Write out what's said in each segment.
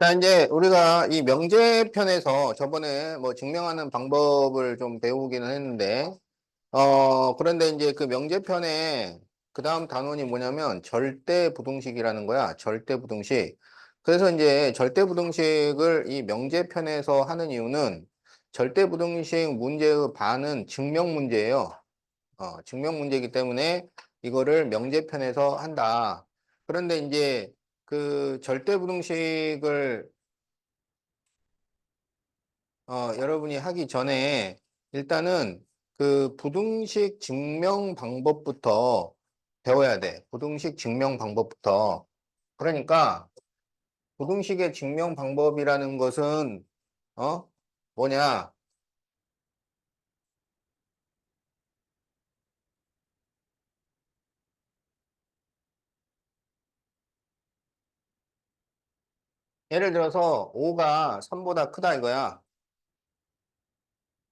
자, 이제 우리가 이 명제편에서 저번에 뭐 증명하는 방법을 좀 배우기는 했는데, 그런데 이제 그 명제편에 그 다음 단원이 뭐냐면 절대부등식이라는 거야. 절대부등식. 그래서 이제 절대부등식을 이 명제편에서 하는 이유는 절대부등식 문제의 반은 증명 문제예요. 증명 문제이기 때문에 이거를 명제편에서 한다. 그런데 이제 그 절대부등식을 여러분이 하기 전에 일단은 그 부등식 증명 방법부터 배워야 돼. 부등식 증명 방법부터. 그러니까 부등식의 증명 방법이라는 것은 어? 뭐냐? 예를 들어서 5가 3보다 크다 이거야.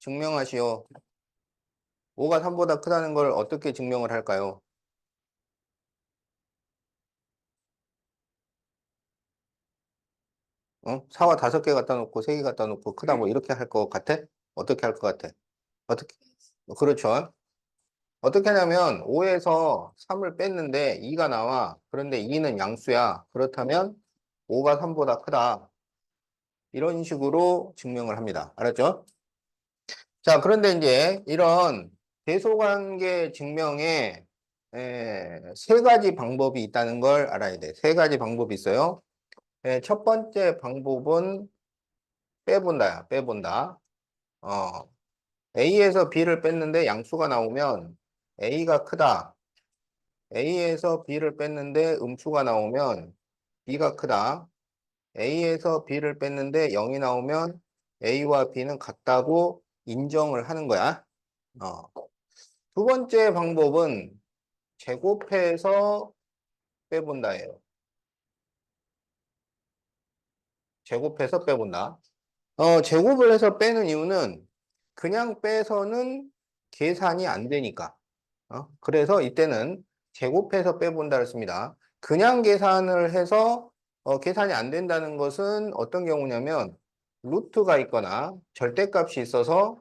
증명하시오. 5가 3보다 크다는 걸 어떻게 증명을 할까요? 4와 5개 갖다 놓고 3개 갖다 놓고 크다 뭐 이렇게 할 것 같아? 어떻게 할 것 같아? 어떻게? 그렇죠. 어떻게 하냐면 5에서 3을 뺐는데 2가 나와. 그런데 2는 양수야. 그렇다면 5가 3보다 크다. 이런 식으로 증명을 합니다. 알았죠? 자, 그런데 이제 이런 대소관계 증명에 세 가지 방법이 있다는 걸 알아야 돼. 세 가지 방법이 있어요. 첫 번째 방법은 빼본다야. 빼본다. 어, A에서 B를 뺐는데 양수가 나오면 A가 크다. A에서 B를 뺐는데 음수가 나오면 B가 크다. A에서 B를 뺐는데 0이 나오면 A와 B는 같다고 인정을 하는 거야. 어. 두 번째 방법은 제곱해서 빼본다예요. 제곱해서 빼본다. 제곱을 해서 빼는 이유는 그냥 빼서는 계산이 안 되니까. 그래서 이때는 제곱해서 빼본다를 씁니다. 그냥 계산을 해서 계산이 안 된다는 것은 어떤 경우냐면 루트가 있거나 절대값이 있어서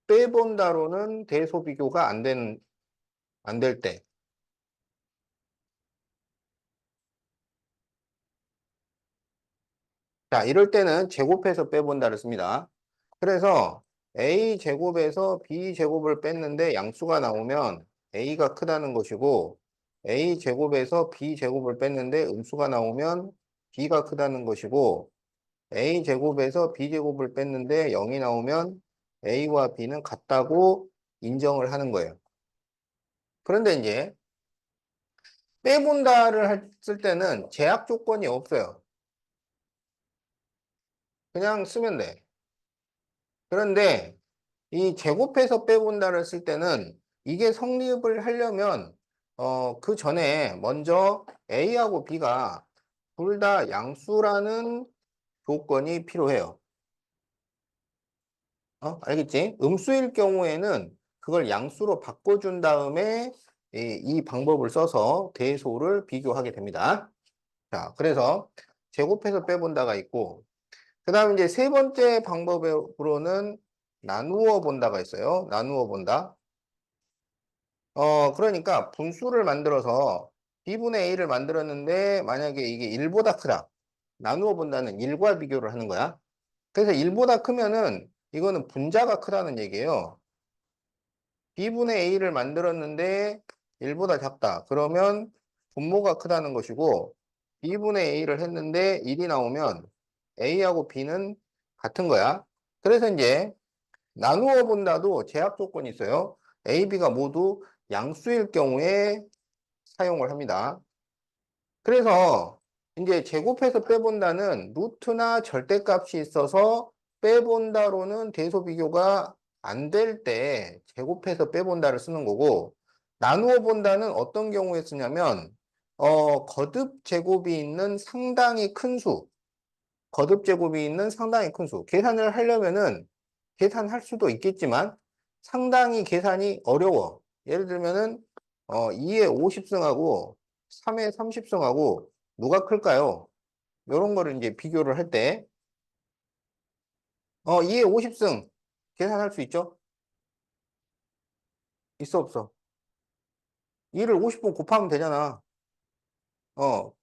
빼본다로는 대소비교가 안 될 때. 자, 이럴 때는 제곱해서 빼본다를 씁니다. 그래서 a 제곱에서 b 제곱을 뺐는데 양수가 나오면 a가 크다는 것이고 a 제곱에서 b 제곱을 뺐는데 음수가 나오면 b가 크다는 것이고 a 제곱에서 b 제곱을 뺐는데 0이 나오면 a와 b는 같다고 인정을 하는 거예요. 그런데 이제 빼본다를 했을 때는 제약 조건이 없어요. 그냥 쓰면 돼. 그런데 이 제곱해서 빼본다를 쓸 때는 이게 성립을 하려면 그 전에 먼저 A하고 B가 둘 다 양수라는 조건이 필요해요. 알겠지? 음수일 경우에는 그걸 양수로 바꿔준 다음에 이 방법을 써서 대소를 비교하게 됩니다. 자, 그래서 제곱해서 빼본다가 있고 그 다음 이제 세 번째 방법으로는 나누어 본다가 있어요. 나누어 본다. 그러니까 분수를 만들어서 B분의 A를 만들었는데 만약에 이게 1보다 크다. 나누어 본다는 1과 비교를 하는 거야. 그래서 1보다 크면은 이거는 분자가 크다는 얘기예요. B분의 A를 만들었는데 1보다 작다. 그러면 분모가 크다는 것이고 B분의 A를 했는데 1이 나오면 A하고 B는 같은 거야. 그래서 이제 나누어 본다도 제약 조건이 있어요. A, B가 모두 양수일 경우에 사용을 합니다. 그래서 이제 제곱해서 빼본다는 루트나 절대값이 있어서 빼본다로는 대소 비교가 안 될 때 제곱해서 빼본다를 쓰는 거고 나누어 본다는 어떤 경우에 쓰냐면 거듭 제곱이 있는 상당히 큰 수, 거듭 제곱이 있는 상당히 큰 수. 계산을 하려면은 계산할 수도 있겠지만 상당히 계산이 어려워. 예를 들면은 2에 50승하고 3에 30승하고 누가 클까요? 요런 거를 이제 비교를 할 때, 2의 50승 계산할 수 있죠? 있어, 없어? 2를 50번 곱하면 되잖아.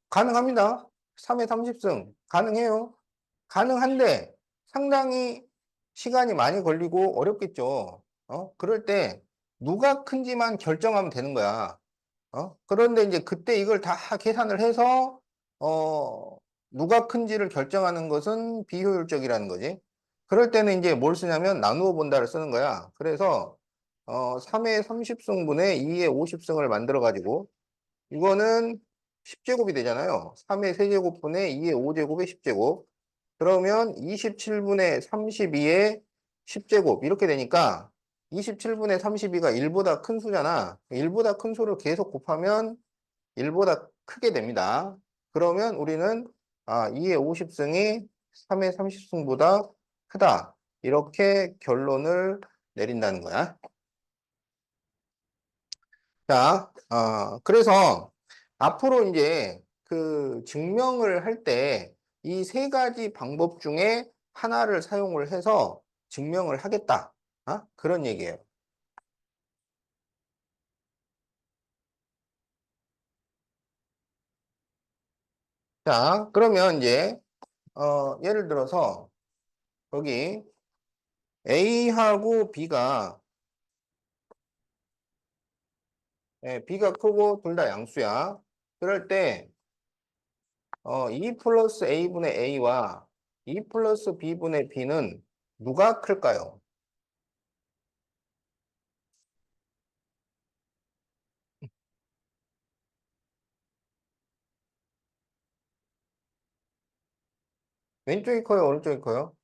가능합니다. 3의 30승. 가능해요. 가능한데 상당히 시간이 많이 걸리고 어렵겠죠. 그럴 때 누가 큰지만 결정하면 되는 거야. 그런데 이제 그때 이걸 다 계산을 해서, 어, 누가 큰지를 결정하는 것은 비효율적이라는 거지. 그럴 때는 이제 뭘 쓰냐면 나누어 본다를 쓰는 거야. 그래서, 3의 30승분의 2의 50승을 만들어 가지고, 이거는 10제곱이 되잖아요. 3의 세제곱분의 2의 5제곱의 10제곱. 그러면 27분의 32의 10제곱. 이렇게 되니까 27분의 32가 1보다 큰 수잖아. 1보다 큰 수를 계속 곱하면 1보다 크게 됩니다. 그러면 우리는 2의 50승이 3의 30승보다 크다. 이렇게 결론을 내린다는 거야. 자, 그래서 앞으로 이제 그 증명을 할 때 이 세 가지 방법 중에 하나를 사용을 해서 증명을 하겠다. 그런 얘기예요. 자, 그러면 이제, 예를 들어서 여기 A하고 B가 크고 둘 다 양수야. 그럴 때, 2 플러스 A분의 A와 2 플러스 B분의 B는 누가 클까요? 왼쪽이 커요? 오른쪽이 커요?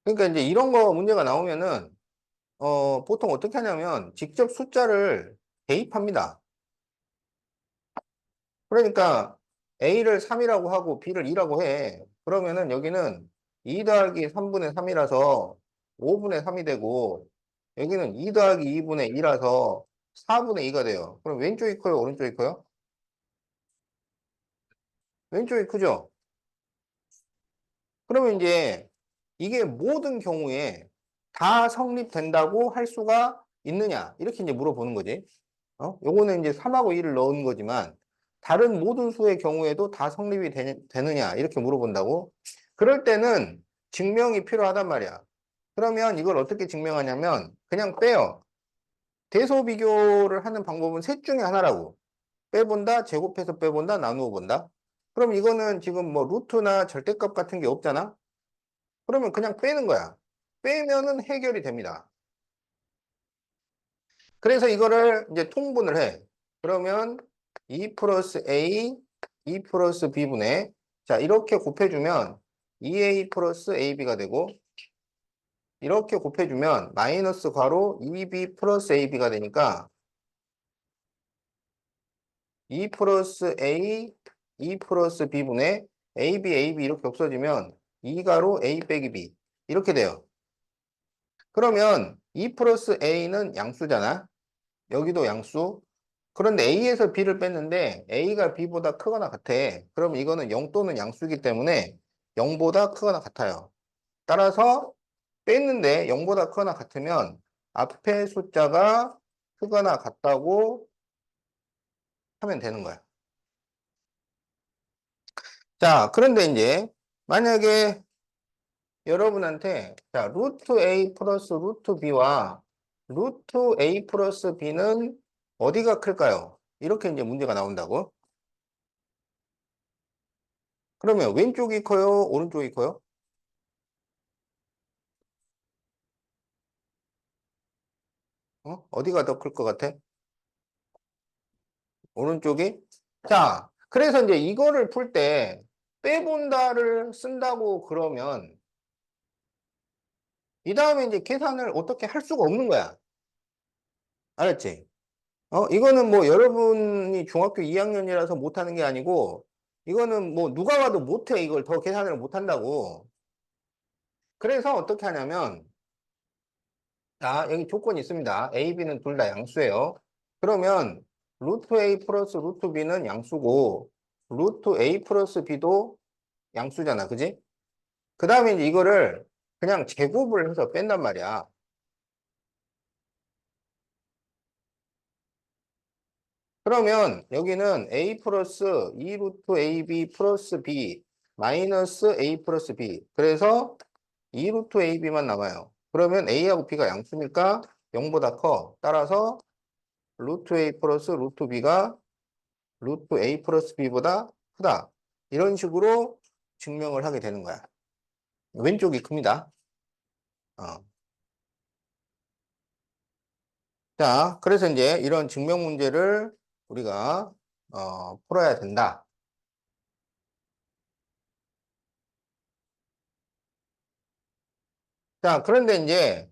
그러니까 이제 이런 거 문제가 나오면은, 보통 어떻게 하냐면 직접 숫자를 대입합니다. 그러니까 A를 3이라고 하고 B를 2라고 해. 그러면은 여기는 2 더하기 3분의 3이라서 5분의 3이 되고, 여기는 2 더하기 2분의 2라서 4분의 2가 돼요. 그럼 왼쪽이 커요? 오른쪽이 커요? 왼쪽이 크죠? 그러면 이제 이게 모든 경우에 다 성립된다고 할 수가 있느냐? 이렇게 이제 물어보는 거지. 요거는 이제 3하고 2를 넣은 거지만 다른 모든 수의 경우에도 다 성립이 되느냐? 이렇게 물어본다고. 그럴 때는 증명이 필요하단 말이야. 그러면 이걸 어떻게 증명하냐면 그냥 빼요. 대소 비교를 하는 방법은 셋 중에 하나라고. 빼본다, 제곱해서 빼본다, 나누어 본다. 그럼 이거는 지금 뭐 루트나 절대값 같은 게 없잖아? 그러면 그냥 빼는 거야. 빼면은 해결이 됩니다. 그래서 이거를 이제 통분을 해. 그러면 2 플러스 A, 2 플러스 B분의, 자, 이렇게 곱해주면 2A 플러스 AB가 되고, 이렇게 곱해주면 마이너스 괄호 2B 플러스 AB가 되니까 2 플러스 A, 2 플러스 B분의 AB, AB 이렇게 없어지면 2가로 A 빼기 B. 이렇게 돼요. 그러면 2 플러스 A는 양수잖아. 여기도 양수. 그런데 A에서 B를 뺐는데 A가 B보다 크거나 같아. 그럼 이거는 0 또는 양수이기 때문에 0보다 크거나 같아요. 따라서 뺐는데 0보다 크거나 같으면 앞에 숫자가 크거나 같다고 하면 되는 거야. 자, 그런데 이제 만약에 여러분한테 자, 루트 A 플러스 루트 B와 루트 A 플러스 B는 어디가 클까요? 이렇게 이제 문제가 나온다고. 그러면 왼쪽이 커요? 오른쪽이 커요? 어디가 더 클 것 같아? 오른쪽이? 자, 그래서 이제 이거를 풀 때 빼본다를 쓴다고 그러면 이 다음에 이제 계산을 어떻게 할 수가 없는 거야. 알았지? 이거는 뭐 여러분이 중학교 2학년이라서 못하는 게 아니고 이거는 뭐 누가 봐도 못해. 이걸 더 계산을 못한다고. 그래서 어떻게 하냐면 자, 여기 조건이 있습니다. A, B는 둘 다 양수예요. 그러면 루트 A 플러스 루트 B는 양수고 루트 A 플러스 B도 양수잖아. 그지? 그 다음에 이제 이거를 그냥 제곱을 해서 뺀단 말이야. 그러면 여기는 A 플러스 2 루트 AB 플러스 B 마이너스 A 플러스 B. 그래서 2 루트 AB만 남아요. 그러면 A하고 B가 양수니까 0보다 커. 따라서 루트 A 플러스 루트 B가 루트 A 플러스 B보다 크다. 이런 식으로 증명을 하게 되는 거야. 왼쪽이 큽니다. 어. 자, 그래서 이제 이런 증명 문제를 우리가 풀어야 된다. 자, 그런데 이제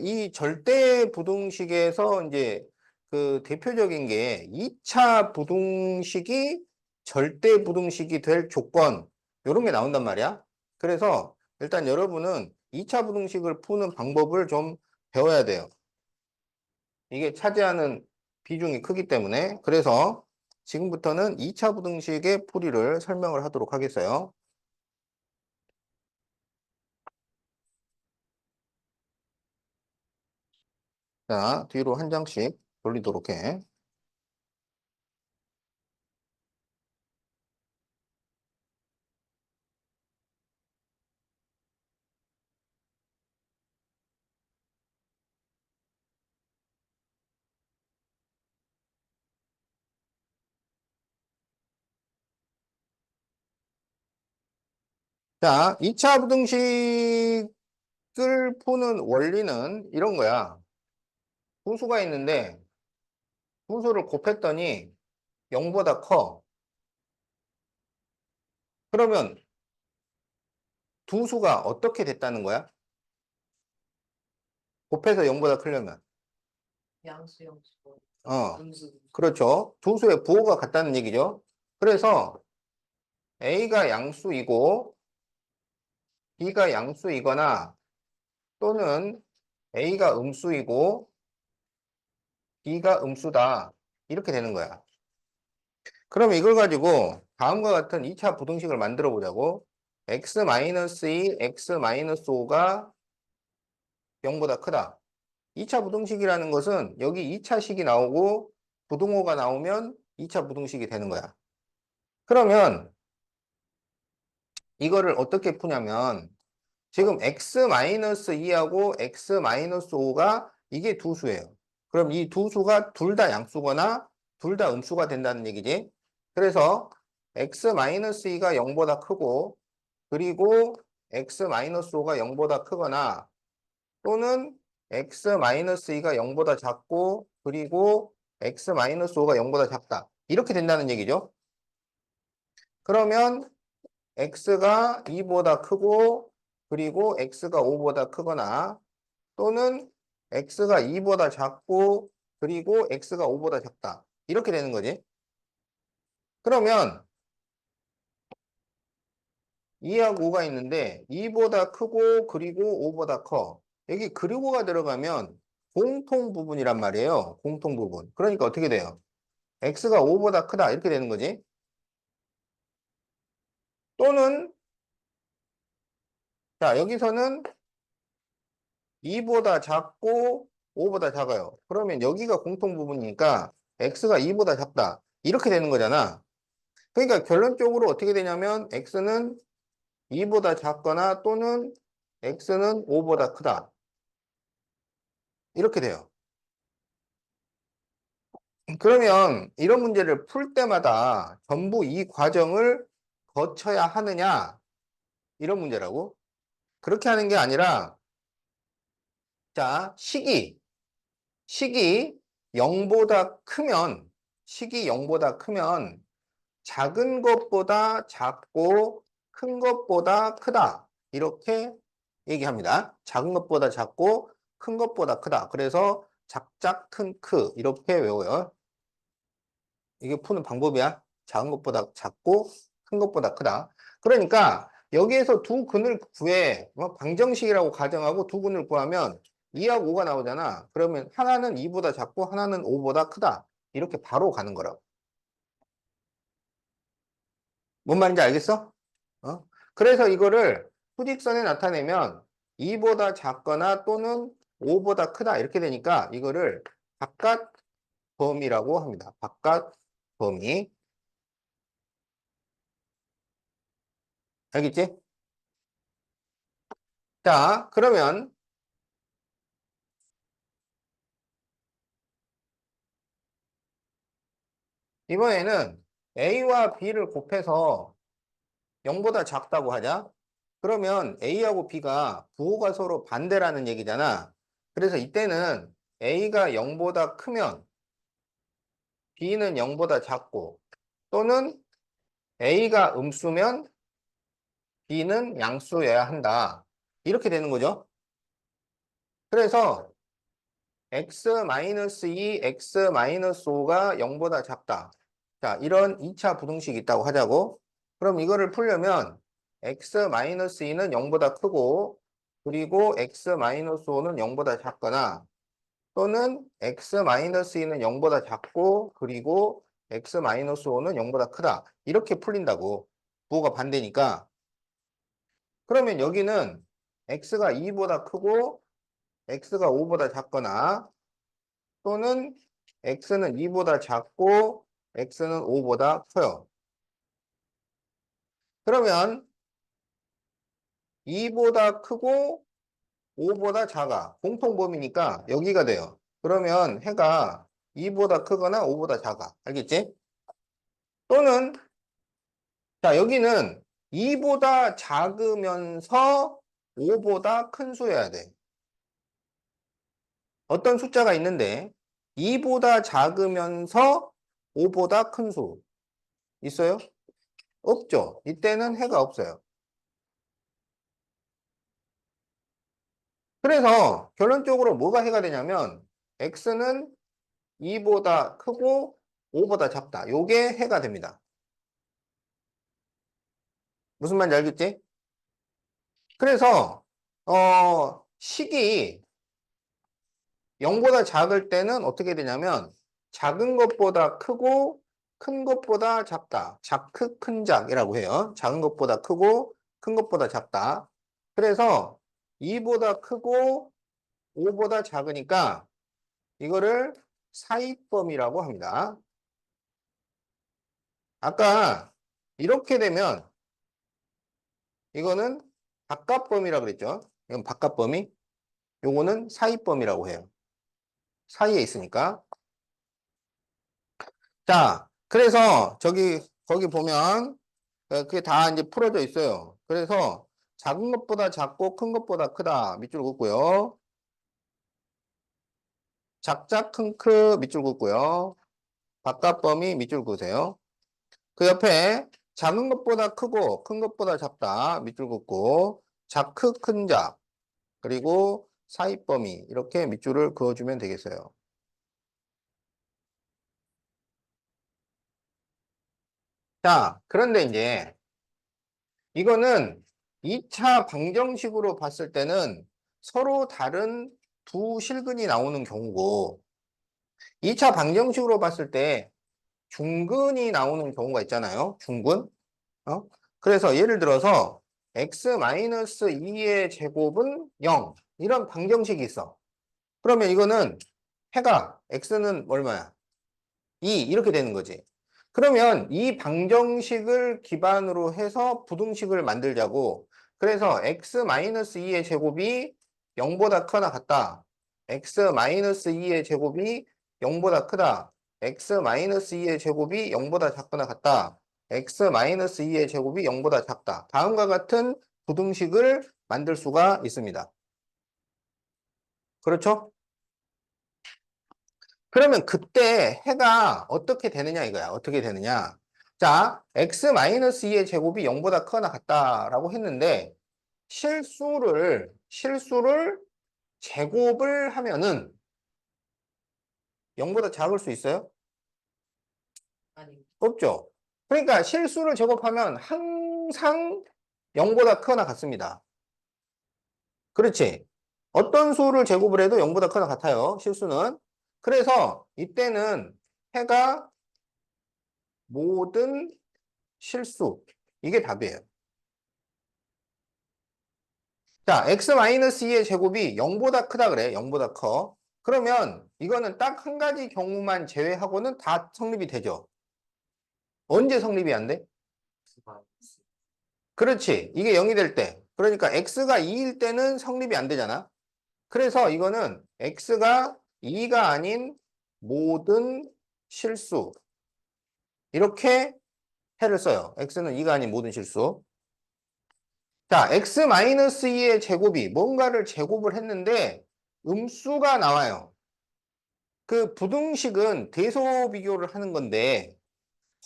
이 절대 부등식에서 이제 그 대표적인 게 2차 부등식이 절대 부등식이 될 조건 이런 게 나온단 말이야. 그래서 일단 여러분은 2차 부등식을 푸는 방법을 좀 배워야 돼요. 이게 차지하는 비중이 크기 때문에 그래서 지금부터는 2차 부등식의 풀이를 설명을 하도록 하겠어요. 자, 뒤로 한 장씩 돌리도록 해. 자, 2차 부등식을 푸는 원리는 이런 거야. 분수가 있는데 분수를 곱했더니 0보다 커. 그러면 두 수가 어떻게 됐다는 거야? 곱해서 0보다 크려면. 양수 양수 어, 분수 그렇죠. 두 수의 부호가 같다는 얘기죠. 그래서 A가 양수이고 B가 양수이거나 또는 A가 음수이고 B가 음수다. 이렇게 되는 거야. 그럼 이걸 가지고 다음과 같은 2차 부등식을 만들어 보자고. x-2, x-5가 0보다 크다. 2차 부등식이라는 것은 여기 2차식이 나오고 부등호가 나오면 2차 부등식이 되는 거야. 그러면 이거를 어떻게 푸냐면 지금 x-2하고 x-5가 이게 두 수예요. 그럼 이 두 수가 둘 다 양수거나 둘 다 음수가 된다는 얘기지. 그래서 x-2가 0보다 크고 그리고 x-5가 0보다 크거나 또는 x-2가 0보다 작고 그리고 x-5가 0보다 작다. 이렇게 된다는 얘기죠. 그러면 x가 2보다 크고 그리고 x가 5보다 크거나 또는 x가 2보다 작고 그리고 x가 5보다 작다. 이렇게 되는 거지. 그러면 2하고 5가 있는데 2보다 크고 그리고 5보다 커. 여기 그리고가 들어가면 공통 부분이란 말이에요. 공통 부분. 그러니까 어떻게 돼요? x가 5보다 크다. 이렇게 되는 거지. 또는 자 여기서는 2보다 작고 5보다 작아요. 그러면 여기가 공통 부분이니까 x가 2보다 작다. 이렇게 되는 거잖아. 그러니까 결론적으로 어떻게 되냐면 x는 2보다 작거나 또는 x는 5보다 크다. 이렇게 돼요. 그러면 이런 문제를 풀 때마다 전부 이 과정을 거쳐야 하느냐? 이런 문제라고. 그렇게 하는 게 아니라 자, 식이 0보다 크면 식이 0보다 크면 작은 것보다 작고 큰 것보다 크다. 이렇게 얘기합니다. 작은 것보다 작고 큰 것보다 크다. 그래서 작작 큰 크 이렇게 외워요. 이게 푸는 방법이야. 작은 것보다 작고 큰 것보다 크다. 그러니까 여기에서 두 근을 구해. 방정식이라고 가정하고 두 근을 구하면 2하고 5가 나오잖아. 그러면 하나는 2보다 작고 하나는 5보다 크다. 이렇게 바로 가는 거라고. 뭔 말인지 알겠어? 어? 그래서 이거를 수직선에 나타내면 2보다 작거나 또는 5보다 크다 이렇게 되니까 이거를 바깥 범위라고 합니다. 바깥 범위. 알겠지? 자, 그러면 이번에는 A와 B를 곱해서 0보다 작다고 하자. 그러면 A하고 B가 부호가 서로 반대라는 얘기잖아. 그래서 이때는 A가 0보다 크면 B는 0보다 작고 또는 A가 음수면 B는 양수여야 한다. 이렇게 되는 거죠. 그래서 x-2, x-5가 0보다 작다. 자, 이런 2차 부등식이 있다고 하자고. 그럼 이거를 풀려면 x-2는 0보다 크고 그리고 x-5는 0보다 작거나 또는 x-2는 0보다 작고 그리고 x-5는 0보다 크다. 이렇게 풀린다고. 부호가 반대니까. 그러면 여기는 x가 2보다 크고 x가 5보다 작거나 또는 x는 2보다 작고 x는 5보다 커요. 그러면 2보다 크고 5보다 작아. 공통범위니까 여기가 돼요. 그러면 해가 2보다 크거나 5보다 작아. 알겠지? 또는 자 여기는 2보다 작으면서 5보다 큰 수여야 돼. 어떤 숫자가 있는데 2보다 작으면서 5보다 큰 수 있어요? 없죠. 이때는 해가 없어요. 그래서 결론적으로 뭐가 해가 되냐면 x는 2보다 크고 5보다 작다. 요게 해가 됩니다. 무슨 말인지 알겠지? 그래서 식이 0보다 작을 때는 어떻게 되냐면 작은 것보다 크고 큰 것보다 작다. 작크 큰작이라고 해요. 작은 것보다 크고 큰 것보다 작다. 그래서 2보다 크고 5보다 작으니까 이거를 사이범위라고 합니다. 아까 이렇게 되면 이거는 바깥범위라고 그랬죠. 이건 바깥범위. 요거는 사이범위라고 해요. 사이에 있으니까. 자, 그래서 거기 보면 그게 다 이제 풀어져 있어요. 그래서 작은 것보다 작고 큰 것보다 크다. 밑줄 긋고요. 작작 큰크 밑줄 긋고요. 바깥범위 밑줄 그으세요. 그 옆에 작은 것보다 크고 큰 것보다 작다. 밑줄 긋고 작크 큰작 그리고 사이범위 이렇게 밑줄을 그어주면 되겠어요. 자, 그런데 이제 이거는 2차 방정식으로 봤을 때는 서로 다른 두 실근이 나오는 경우고 2차 방정식으로 봤을 때 중근이 나오는 경우가 있잖아요. 중근. 어? 그래서 예를 들어서 x-2의 제곱은 0 이런 방정식이 있어. 그러면 이거는 해가 x는 얼마야? 2 이렇게 되는 거지. 그러면 이 방정식을 기반으로 해서 부등식을 만들자고. 그래서 x-2의 제곱이 0보다 크거나 같다. x-2의 제곱이 0보다 크다. x-2의 제곱이 0보다 작거나 같다. x-2의 제곱이 0보다 작다. 다음과 같은 부등식을 만들 수가 있습니다. 그렇죠? 그러면 그때 해가 어떻게 되느냐 이거야. 어떻게 되느냐. 자, x-2의 제곱이 0보다 크거나 같다라고 했는데 실수를 제곱을 하면은 0보다 작을 수 있어요? 아니, 없죠. 그러니까 실수를 제곱하면 항상 0보다 크거나 같습니다. 그렇지. 어떤 수를 제곱을 해도 0보다 크거나 같아요. 실수는. 그래서 이때는 해가 모든 실수. 이게 답이에요. 자, x-2의 제곱이 0보다 크다 그래. 0보다 커. 그러면 이거는 딱 한 가지 경우만 제외하고는 다 성립이 되죠. 언제 성립이 안 돼? 그렇지. 이게 0이 될 때. 그러니까 x가 2일 때는 성립이 안 되잖아. 그래서 이거는 x가 2가 아닌 모든 실수. 이렇게 해를 써요. x는 2가 아닌 모든 실수. 자, x-2의 제곱이 뭔가를 제곱을 했는데 음수가 나와요. 그 부등식은 대소 비교를 하는 건데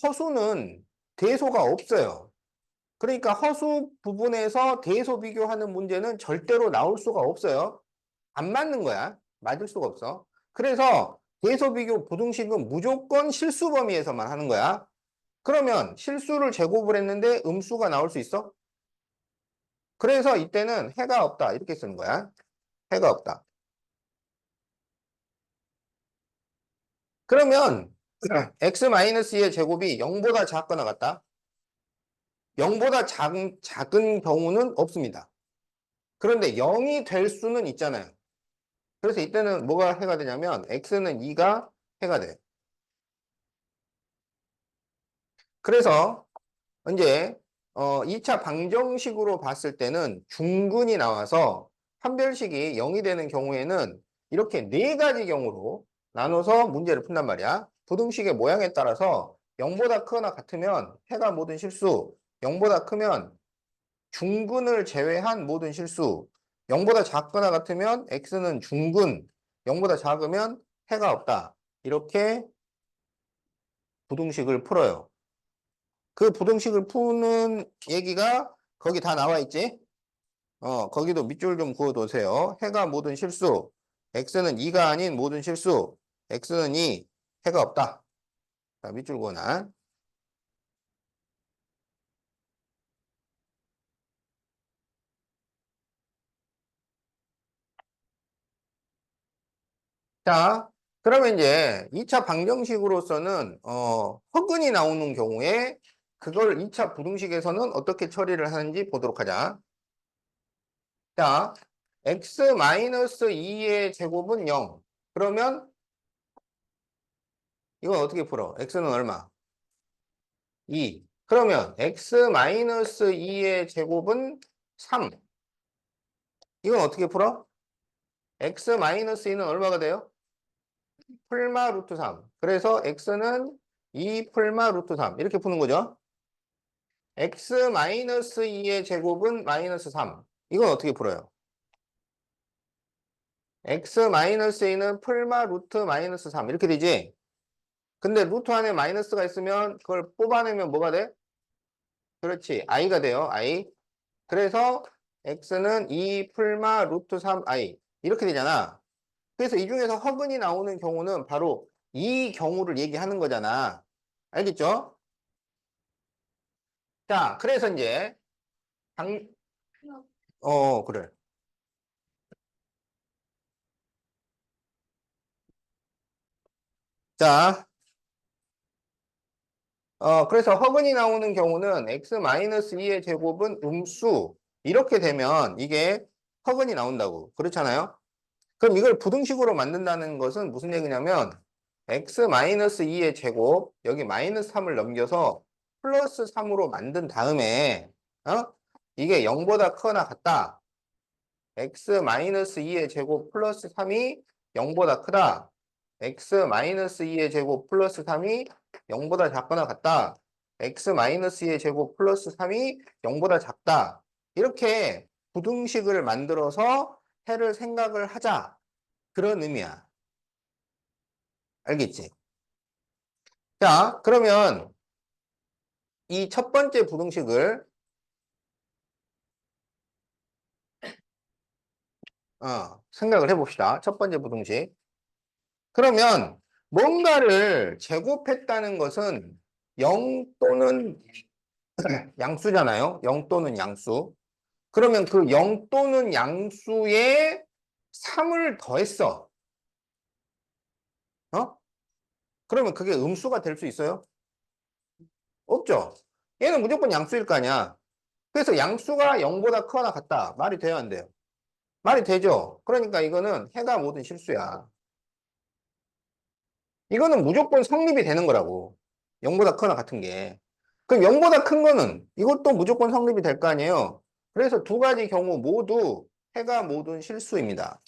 허수는 대소가 없어요. 그러니까 허수 부분에서 대소 비교하는 문제는 절대로 나올 수가 없어요. 안 맞는 거야. 맞을 수가 없어. 그래서 대소 비교 부등식은 무조건 실수 범위에서만 하는 거야. 그러면 실수를 제곱을 했는데 음수가 나올 수 있어? 그래서 이때는 해가 없다. 이렇게 쓰는 거야. 해가 없다. 그러면 x-2의 제곱이 0보다 작거나 같다? 0보다 작은 경우는 없습니다. 그런데 0이 될 수는 있잖아요. 그래서 이때는 뭐가 해가 되냐면 x는 2가 해가 돼. 그래서 이제 2차 방정식으로 봤을 때는 중근이 나와서 판별식이 0이 되는 경우에는 이렇게 네 가지 경우로 나눠서 문제를 푼단 말이야. 부등식의 모양에 따라서 0보다 크거나 같으면 해가 모든 실수, 0보다 크면 중근을 제외한 모든 실수, 0보다 작거나 같으면 x는 중근, 0보다 작으면 해가 없다. 이렇게 부등식을 풀어요. 그 부등식을 푸는 얘기가 거기 다 나와 있지? 거기도 밑줄 좀 그어 놓으세요. 해가 모든 실수, x는 2가 아닌 모든 실수, x는 2, 해가 없다. 자, 밑줄 그어놔. 자, 그러면 이제 2차 방정식으로서는 허근이 나오는 경우에 그걸 2차 부등식에서는 어떻게 처리를 하는지 보도록 하자. 자, x-2의 제곱은 0. 그러면 이건 어떻게 풀어? x는 얼마? 2. 그러면 x-2의 제곱은 3. 이건 어떻게 풀어? x-2는 얼마가 돼요? 풀마 루트 3. 그래서 x는 2 풀마 루트 3. 이렇게 푸는 거죠. x-2의 제곱은 마이너스 3. 이건 어떻게 풀어요? x-2는 풀마 루트 마이너스 3. 이렇게 되지? 근데 루트 안에 마이너스가 있으면 그걸 뽑아내면 뭐가 돼? 그렇지. i가 돼요. i. 그래서 x는 2 풀마 루트 3i. 이렇게 되잖아. 그래서 이 중에서 허근이 나오는 경우는 바로 이 경우를 얘기하는 거잖아. 알겠죠? 자, 그래서 이제 방, 그래. 자, 그래서 허근이 나오는 경우는 x-2의 제곱은 음수. 이렇게 되면 이게 허근이 나온다고. 그렇잖아요? 그럼 이걸 부등식으로 만든다는 것은 무슨 얘기냐면 x-2의 제곱, 여기 마이너스 3을 넘겨서 플러스 3으로 만든 다음에 이게 0보다 크거나 같다. x-2의 제곱 플러스 3이 0보다 크다. x-2의 제곱 플러스 3이 0보다 작거나 같다. x-2의 제곱 플러스 3이 0보다 작다. 이렇게 부등식을 만들어서 해를 생각을 하자. 그런 의미야. 알겠지? 자, 그러면 이 첫 번째 부등식을 생각을 해봅시다. 첫 번째 부등식. 그러면 뭔가를 제곱했다는 것은 0 또는 양수잖아요. 0 또는 양수. 그러면 그 0 또는 양수의 3을 더했어. 어? 그러면 그게 음수가 될 수 있어요? 없죠. 얘는 무조건 양수일 거 아니야. 그래서 양수가 0보다 크거나 같다. 말이 돼요, 안 돼요? 말이 되죠. 그러니까 이거는 해가 모든 실수야. 이거는 무조건 성립이 되는 거라고. 0보다 크거나 같은 게. 그럼 0보다 큰 거는 이것도 무조건 성립이 될 거 아니에요. 그래서 두 가지 경우 모두 해가 모든 실수입니다.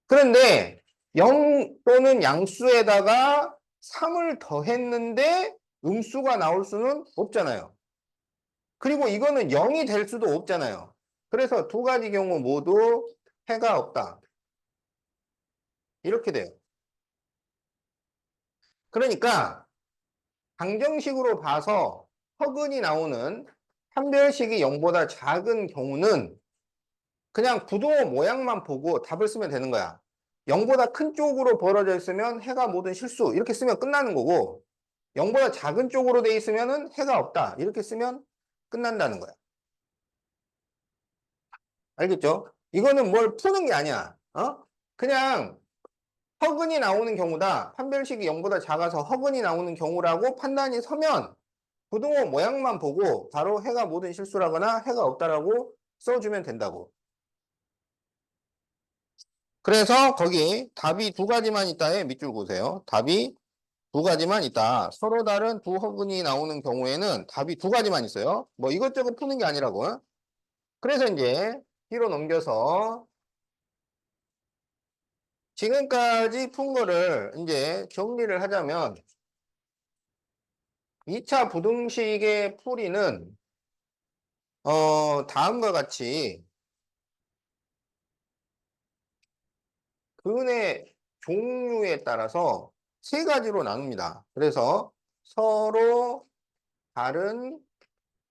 그런데 0 또는 양수에다가 3을 더했는데 음수가 나올 수는 없잖아요. 그리고 이거는 0이 될 수도 없잖아요. 그래서 두 가지 경우 모두 해가 없다. 이렇게 돼요. 그러니까 방정식으로 봐서 허근이 나오는 판별식이 0보다 작은 경우는 그냥 부등호 모양만 보고 답을 쓰면 되는 거야. 0보다 큰 쪽으로 벌어져 있으면 해가 모든 실수 이렇게 쓰면 끝나는 거고 0보다 작은 쪽으로 돼 있으면 해가 없다 이렇게 쓰면 끝난다는 거야. 알겠죠? 이거는 뭘 푸는 게 아니야. 그냥 허근이 나오는 경우다. 판별식이 0보다 작아서 허근이 나오는 경우라고 판단이 서면 부등호 모양만 보고 바로 해가 모든 실수라거나 해가 없다라고 써주면 된다고. 그래서 거기 답이 두 가지만 있다에 밑줄 보세요. 답이 두 가지만 있다. 서로 다른 두 허근이 나오는 경우에는 답이 두 가지만 있어요. 뭐 이것저것 푸는 게 아니라고. 그래서 이제 뒤로 넘겨서 지금까지 푼 거를 이제 정리를 하자면 2차 부등식의 풀이는 다음과 같이 근의 종류에 따라서 세 가지로 나눕니다. 그래서 서로 다른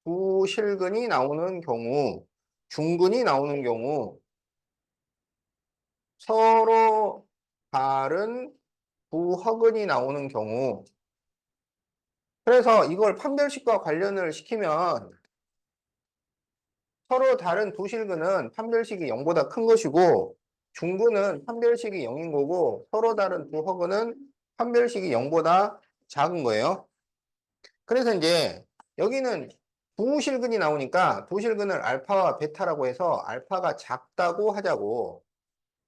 부실근이 나오는 경우, 중근이 나오는 경우, 서로 다른 부허근이 나오는 경우, 그래서 이걸 판별식과 관련을 시키면 서로 다른 두실근은 판별식이 0보다 큰 것이고 중근은 판별식이 0인 거고 서로 다른 두허근은 판별식이 0보다 작은 거예요. 그래서 이제 여기는 부실근이 나오니까 부실근을 알파와 베타라고 해서 알파가 작다고 하자고.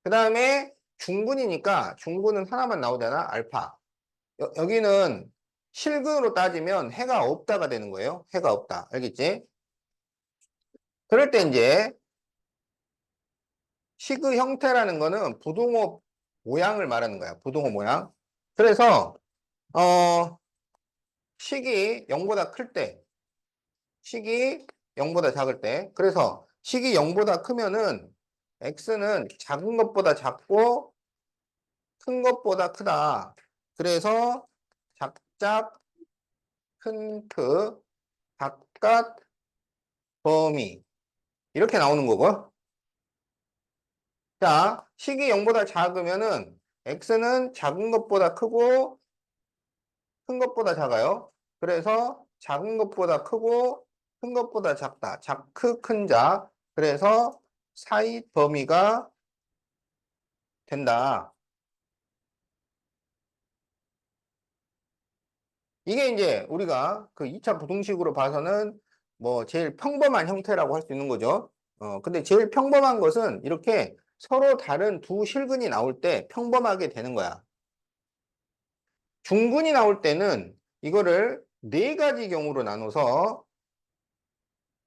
그 다음에 중근이니까 중근은 하나만 나오잖아. 알파. 여기는 실근으로 따지면 해가 없다가 되는 거예요. 해가 없다. 알겠지? 그럴 때 이제 시그 형태라는 거는 부등호 모양을 말하는 거야. 부등호 모양. 그래서 식이 0보다 클 때, 식이 0보다 작을 때. 그래서 식이 0보다 크면은 x는 작은 것보다 작고 큰 것보다 크다. 그래서 작작 큰 크 바깥 범위 이렇게 나오는 거고. 자, 식이 0보다 작으면은 x는 작은 것보다 크고 큰 것보다 작아요. 그래서 작은 것보다 크고 큰 것보다 작다. 작크 큰 작. 그래서 사이 범위가 된다. 이게 이제 우리가 그 2차 부등식으로 봐서는 뭐 제일 평범한 형태라고 할 수 있는 거죠. 근데 제일 평범한 것은 이렇게 서로 다른 두 실근이 나올 때 평범하게 되는 거야. 중근이 나올 때는 이거를 네 가지 경우로 나눠서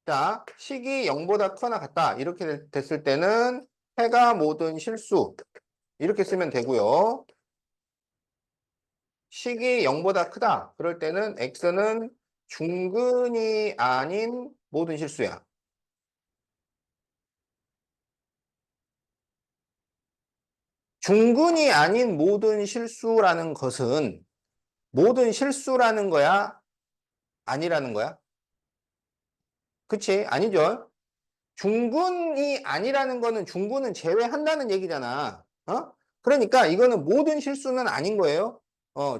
자, 식이 0보다 크거나 같다. 이렇게 됐을 때는 해가 모든 실수. 이렇게 쓰면 되고요. 식이 0보다 크다. 그럴 때는 x는 중근이 아닌 모든 실수야. 중근이 아닌 모든 실수라는 것은 모든 실수라는 거야? 아니라는 거야? 그치? 아니죠? 중근이 아니라는 거는 중근은 제외한다는 얘기잖아. 그러니까 이거는 모든 실수는 아닌 거예요.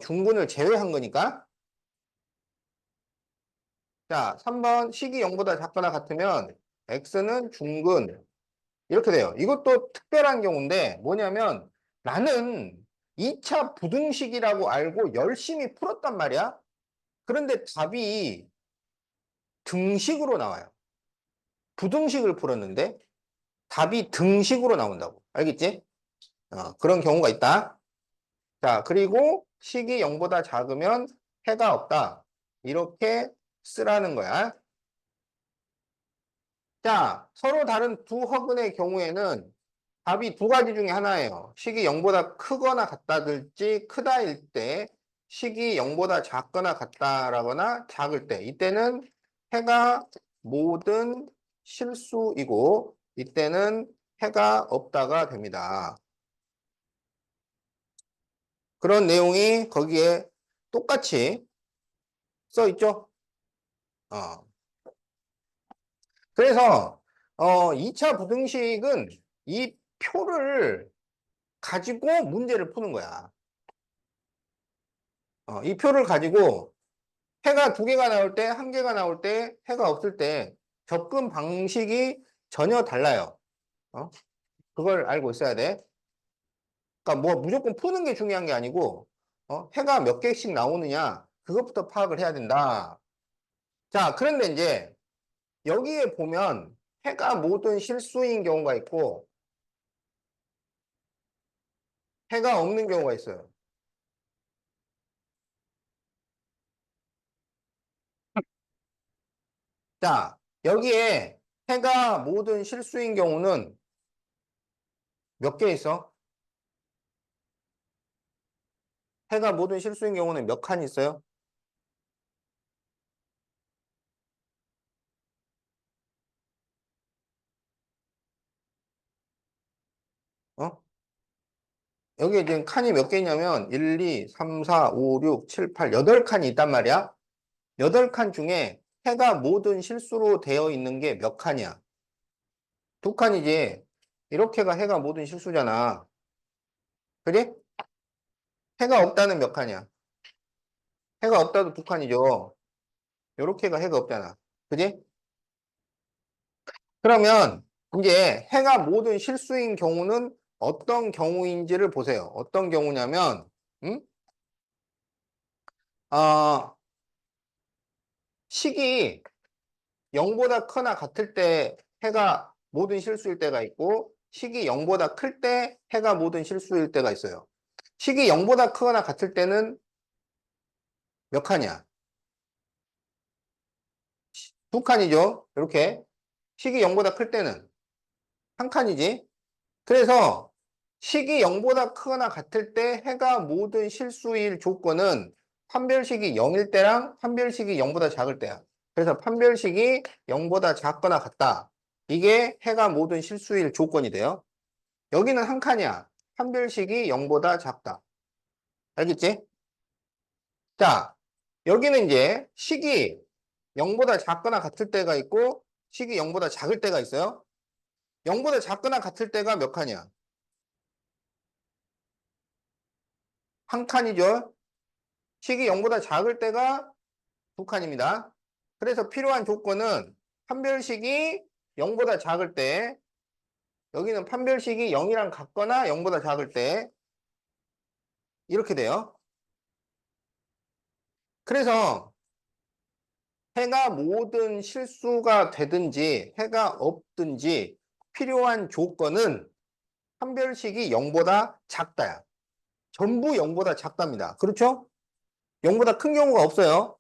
중근을 제외한 거니까. 자, 3번 식이 0보다 작거나 같으면 x는 중근, 이렇게 돼요. 이것도 특별한 경우인데 뭐냐면 나는 2차 부등식이라고 알고 열심히 풀었단 말이야. 그런데 답이 등식으로 나와요. 부등식을 풀었는데 답이 등식으로 나온다고. 알겠지? 그런 경우가 있다. 자, 그리고 식이 0보다 작으면 해가 없다. 이렇게 쓰라는 거야. 자, 서로 다른 두 허근의 경우에는 답이 두 가지 중에 하나예요. 식이 0보다 크거나 같다든지 크다일 때, 식이 0보다 작거나 같다라거나 작을 때, 이때는 해가 모든 실수이고, 이때는 해가 없다가 됩니다. 그런 내용이 거기에 똑같이 써 있죠? 어. 그래서 2차 부등식은 이 표를 가지고 문제를 푸는 거야. 이 표를 가지고 해가 두 개가 나올 때, 한 개가 나올 때, 해가 없을 때 접근 방식이 전혀 달라요. 어? 그걸 알고 있어야 돼. 그러니까 뭐 무조건 푸는 게 중요한 게 아니고 해가 몇 개씩 나오느냐 그것부터 파악을 해야 된다. 자, 그런데 이제 여기에 보면 해가 모든 실수인 경우가 있고 해가 없는 경우가 있어요. 자, 여기에 해가 모든 실수인 경우는 몇 개 있어? 해가 모든 실수인 경우는 몇 칸 있어요? 어? 여기에 지금 칸이 몇 개 있냐면 1, 2, 3, 4, 5, 6, 7, 8, 8칸이 있단 말이야. 8칸 중에 해가 모든 실수로 되어 있는 게 몇 칸이야? 두 칸이지. 이렇게가 해가 모든 실수잖아. 그래? 해가 없다는 몇 칸이야? 해가 없다도 두 칸이죠. 요렇게가 해가 없잖아. 그지? 그러면 이제 해가 모든 실수인 경우는 어떤 경우인지를 보세요. 어떤 경우냐면, 음? 어, 식이 0보다 크나 같을 때 해가 모든 실수일 때가 있고, 식이 0보다 클 때 해가 모든 실수일 때가 있어요. 식이 0보다 크거나 같을 때는 몇 칸이야? 두 칸이죠. 이렇게. 식이 0보다 클 때는 한 칸이지. 그래서 식이 0보다 크거나 같을 때 해가 모든 실수일 조건은 판별식이 0일 때랑 판별식이 0보다 작을 때야. 그래서 판별식이 0보다 작거나 같다. 이게 해가 모든 실수일 조건이 돼요. 여기는 한 칸이야. 판별식이 0보다 작다. 알겠지? 자, 여기는 이제 식이 0보다 작거나 같을 때가 있고 식이 0보다 작을 때가 있어요. 0보다 작거나 같을 때가 몇 칸이야? 한 칸이죠. 식이 0보다 작을 때가 두 칸입니다. 그래서 필요한 조건은 판별식이 0보다 작을 때, 여기는 판별식이 0이랑 같거나 0보다 작을 때, 이렇게 돼요. 그래서 해가 모든 실수가 되든지 해가 없든지 필요한 조건은 판별식이 0보다 작다야. 전부 0보다 작답니다. 그렇죠? 0보다 큰 경우가 없어요.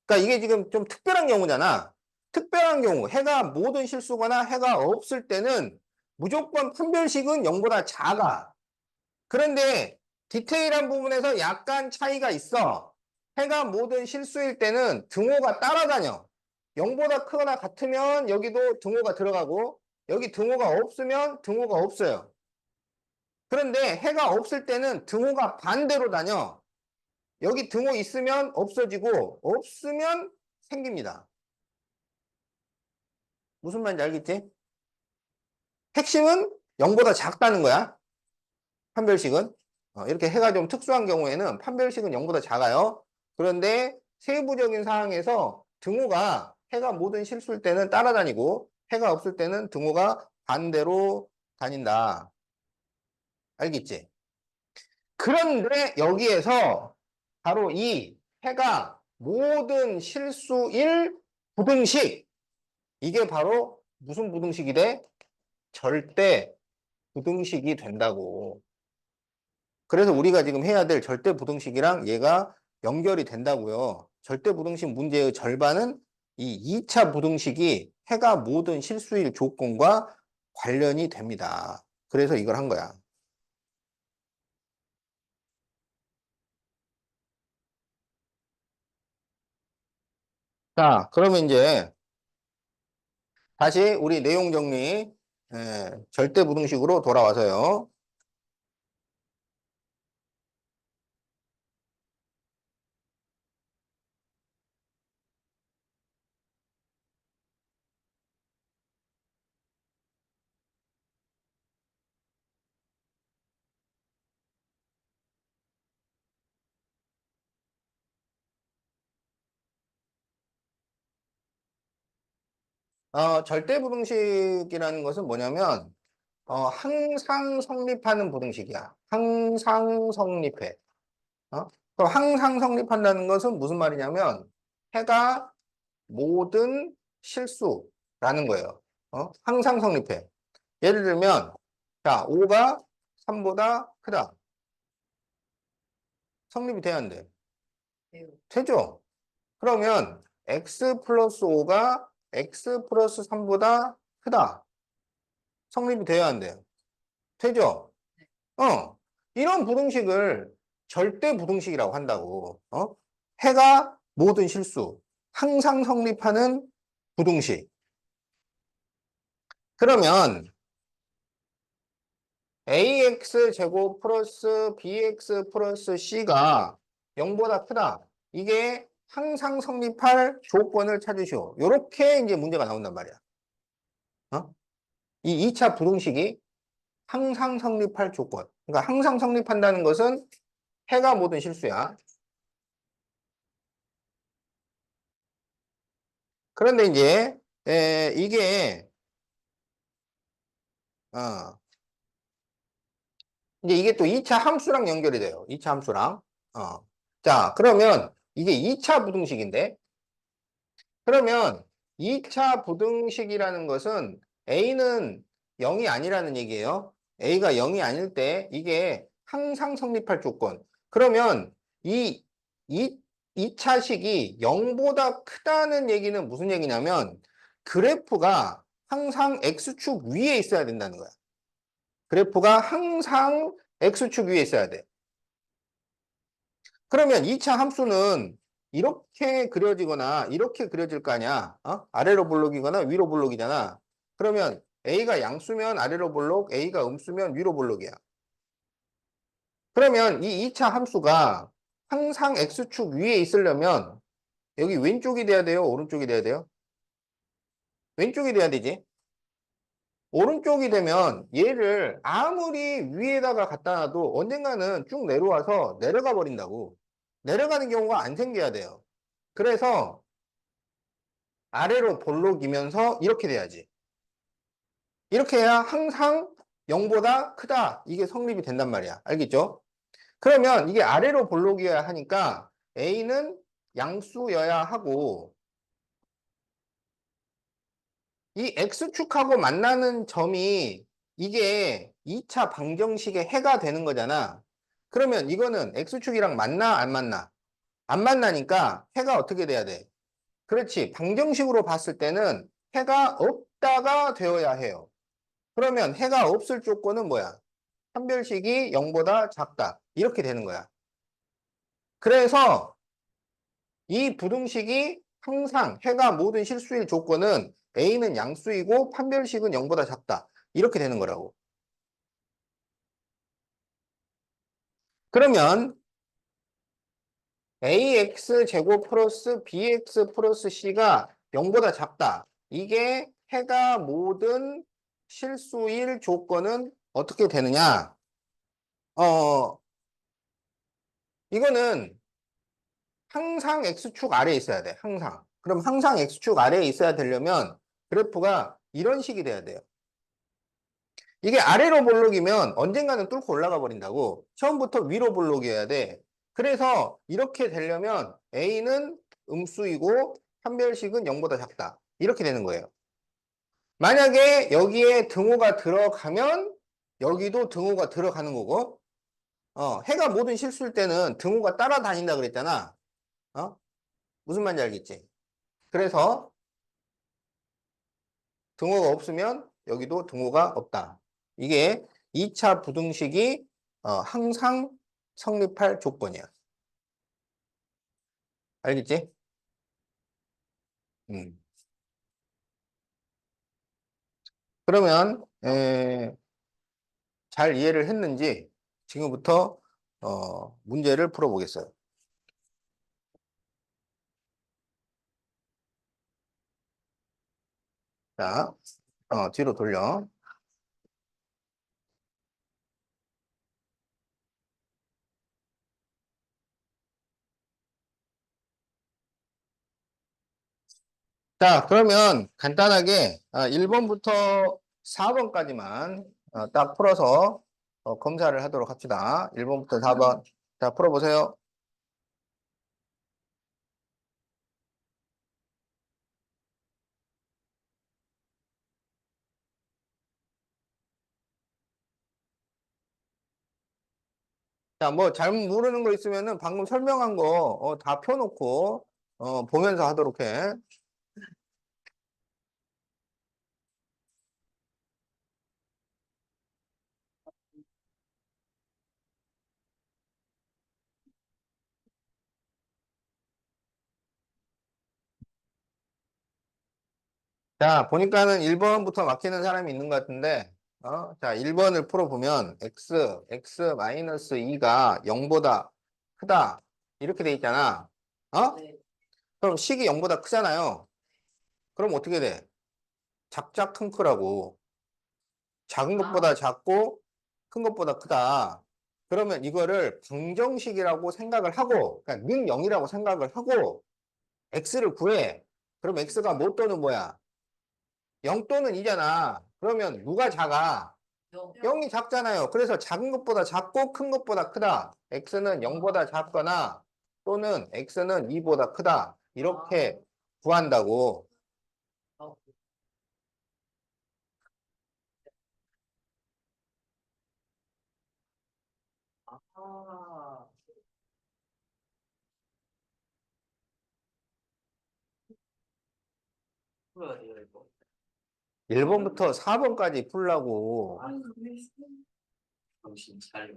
그러니까 이게 지금 좀 특별한 경우잖아. 특별한 경우, 해가 모든 실수거나 해가 없을 때는 무조건 판별식은 0보다 작아. 그런데 디테일한 부분에서 약간 차이가 있어. 해가 모든 실수일 때는 등호가 따라다녀. 0보다 크거나 같으면 여기도 등호가 들어가고 여기 등호가 없으면 등호가 없어요. 그런데 해가 없을 때는 등호가 반대로 다녀. 여기 등호 있으면 없어지고 없으면 생깁니다. 무슨 말인지 알겠지? 핵심은 0보다 작다는 거야. 판별식은. 이렇게 해가 좀 특수한 경우에는 판별식은 0보다 작아요. 그런데 세부적인 상황에서 등호가 해가 모든 실수일 때는 따라다니고 해가 없을 때는 등호가 반대로 다닌다. 알겠지? 그런데 여기에서 바로 이 해가 모든 실수일 부등식. 이게 바로 무슨 부등식이 돼? 절대 부등식이 된다고. 그래서 우리가 지금 해야 될 절대 부등식이랑 얘가 연결이 된다고요. 절대 부등식 문제의 절반은 이 2차 부등식이 해가 모든 실수일 조건과 관련이 됩니다. 그래서 이걸 한 거야. 자, 그러면 이제 다시 우리 내용 정리, 절대 부등식으로 돌아와서요. 절대 부등식이라는 것은 뭐냐면, 항상 성립하는 부등식이야. 항상 성립해. 그럼 항상 성립한다는 것은 무슨 말이냐면, 해가 모든 실수라는 거예요. 항상 성립해. 예를 들면, 자, 5가 3보다 크다. 성립이 돼야 안 돼? 매우 되죠? 그러면 x 플러스 5가 x 플러스 3보다 크다. 성립이 돼야 안 돼요? 되죠? 이런 부등식을 절대 부등식이라고 한다고. 해가 모든 실수, 항상 성립하는 부등식. 그러면 ax 제곱 플러스 bx 플러스 c가 0보다 크다. 이게 항상 성립할 조건을 찾으시오. 요렇게 이제 문제가 나온단 말이야. 이 2차 부등식이 항상 성립할 조건. 그러니까 항상 성립한다는 것은 해가 모든 실수야. 그런데 이제 이게 어, 이제 이게 또 2차 함수랑 연결이 돼요. 2차 함수랑. 자, 그러면 이게 2차 부등식인데 그러면 2차 부등식이라는 것은 A는 0이 아니라는 얘기예요. A가 0이 아닐 때 이게 항상 성립할 조건. 그러면 이 2차식이 0보다 크다는 얘기는 무슨 얘기냐면 그래프가 항상 X축 위에 있어야 된다는 거야. 그래프가 항상 X축 위에 있어야 돼. 그러면 2차 함수는 이렇게 그려지거나 이렇게 그려질 거 아니야. 아래로 볼록이거나 위로 볼록이잖아. 그러면 A가 양수면 아래로 볼록, A가 음수면 위로 볼록이야. 그러면 이 2차 함수가 항상 X축 위에 있으려면 여기 왼쪽이 돼야 돼요? 오른쪽이 돼야 돼요? 왼쪽이 돼야 되지. 오른쪽이 되면 얘를 아무리 위에다가 갖다 놔도 언젠가는 쭉 내려와서 내려가 버린다고. 내려가는 경우가 안 생겨야 돼요. 그래서 아래로 볼록이면서 이렇게 돼야지. 이렇게 해야 항상 0보다 크다. 이게 성립이 된단 말이야. 알겠죠? 그러면 이게 아래로 볼록이어야 하니까 A는 양수여야 하고 이 X축하고 만나는 점이 이게 2차 방정식의 해가 되는 거잖아. 그러면 이거는 X축이랑 만나, 안 만나? 안 만나니까 해가 어떻게 돼야 돼? 그렇지. 방정식으로 봤을 때는 해가 없다가 되어야 해요. 그러면 해가 없을 조건은 뭐야? 판별식이 0보다 작다. 이렇게 되는 거야. 그래서 이 부등식이 항상 해가 모든 실수일 조건은 A는 양수이고 판별식은 0보다 작다. 이렇게 되는 거라고. 그러면 AX 제곱 플러스 BX 플러스 C가 0보다 작다. 이게 해가 모든 실수일 조건은 어떻게 되느냐? 어, 이거는 항상 X축 아래에 있어야 돼. 항상. 그럼 항상 X축 아래에 있어야 되려면 그래프가 이런 식이 돼야 돼요. 이게 아래로 볼록이면 언젠가는 뚫고 올라가 버린다고. 처음부터 위로 볼록이어야 돼. 그래서 이렇게 되려면 A는 음수이고 판별식은 0보다 작다. 이렇게 되는 거예요. 만약에 여기에 등호가 들어가면 여기도 등호가 들어가는 거고, 해가 모든 실수일 때는 등호가 따라다닌다 그랬잖아. 어? 무슨 말인지 알겠지? 그래서 등호가 없으면 여기도 등호가 없다. 이게 2차 부등식이 항상 성립할 조건이야. 알겠지? 음. 그러면 잘 이해를 했는지 지금부터 문제를 풀어보겠어요. 자, 뒤로 돌려. 자, 그러면 간단하게 1번부터 4번까지만 딱 풀어서 검사를 하도록 합시다. 1번부터 4번. 자, 풀어보세요. 자, 뭐 잘못 모르는 거 있으면은 방금 설명한 거 다 펴놓고 보면서 하도록 해. 자, 보니까는 1번부터 막히는 사람이 있는 것 같은데, 자, 1번을 풀어보면 x-2가 0보다 크다. 이렇게 돼 있잖아. 네. 그럼 식이 0보다 크잖아요. 그럼 어떻게 돼? 작작 큰 크라고. 작은 것보다 작고 큰 것보다 크다. 그러면 이거를 방정식이라고 생각을 하고, 그러니까 는 0이라고 생각을 하고, x를 구해. 그럼 x가 뭐 또는 뭐야? 0 또는 2잖아. 그러면 누가 작아? 0이 작잖아요. 그래서 작은 것보다 작고 큰 것보다 크다. x는 0보다 작거나 또는 x는 2보다 크다. 이렇게 구한다고. 어, 아, 풀어야 돼요, 이거. 1번부터 4번까지 풀라고. 아, 정신 차려.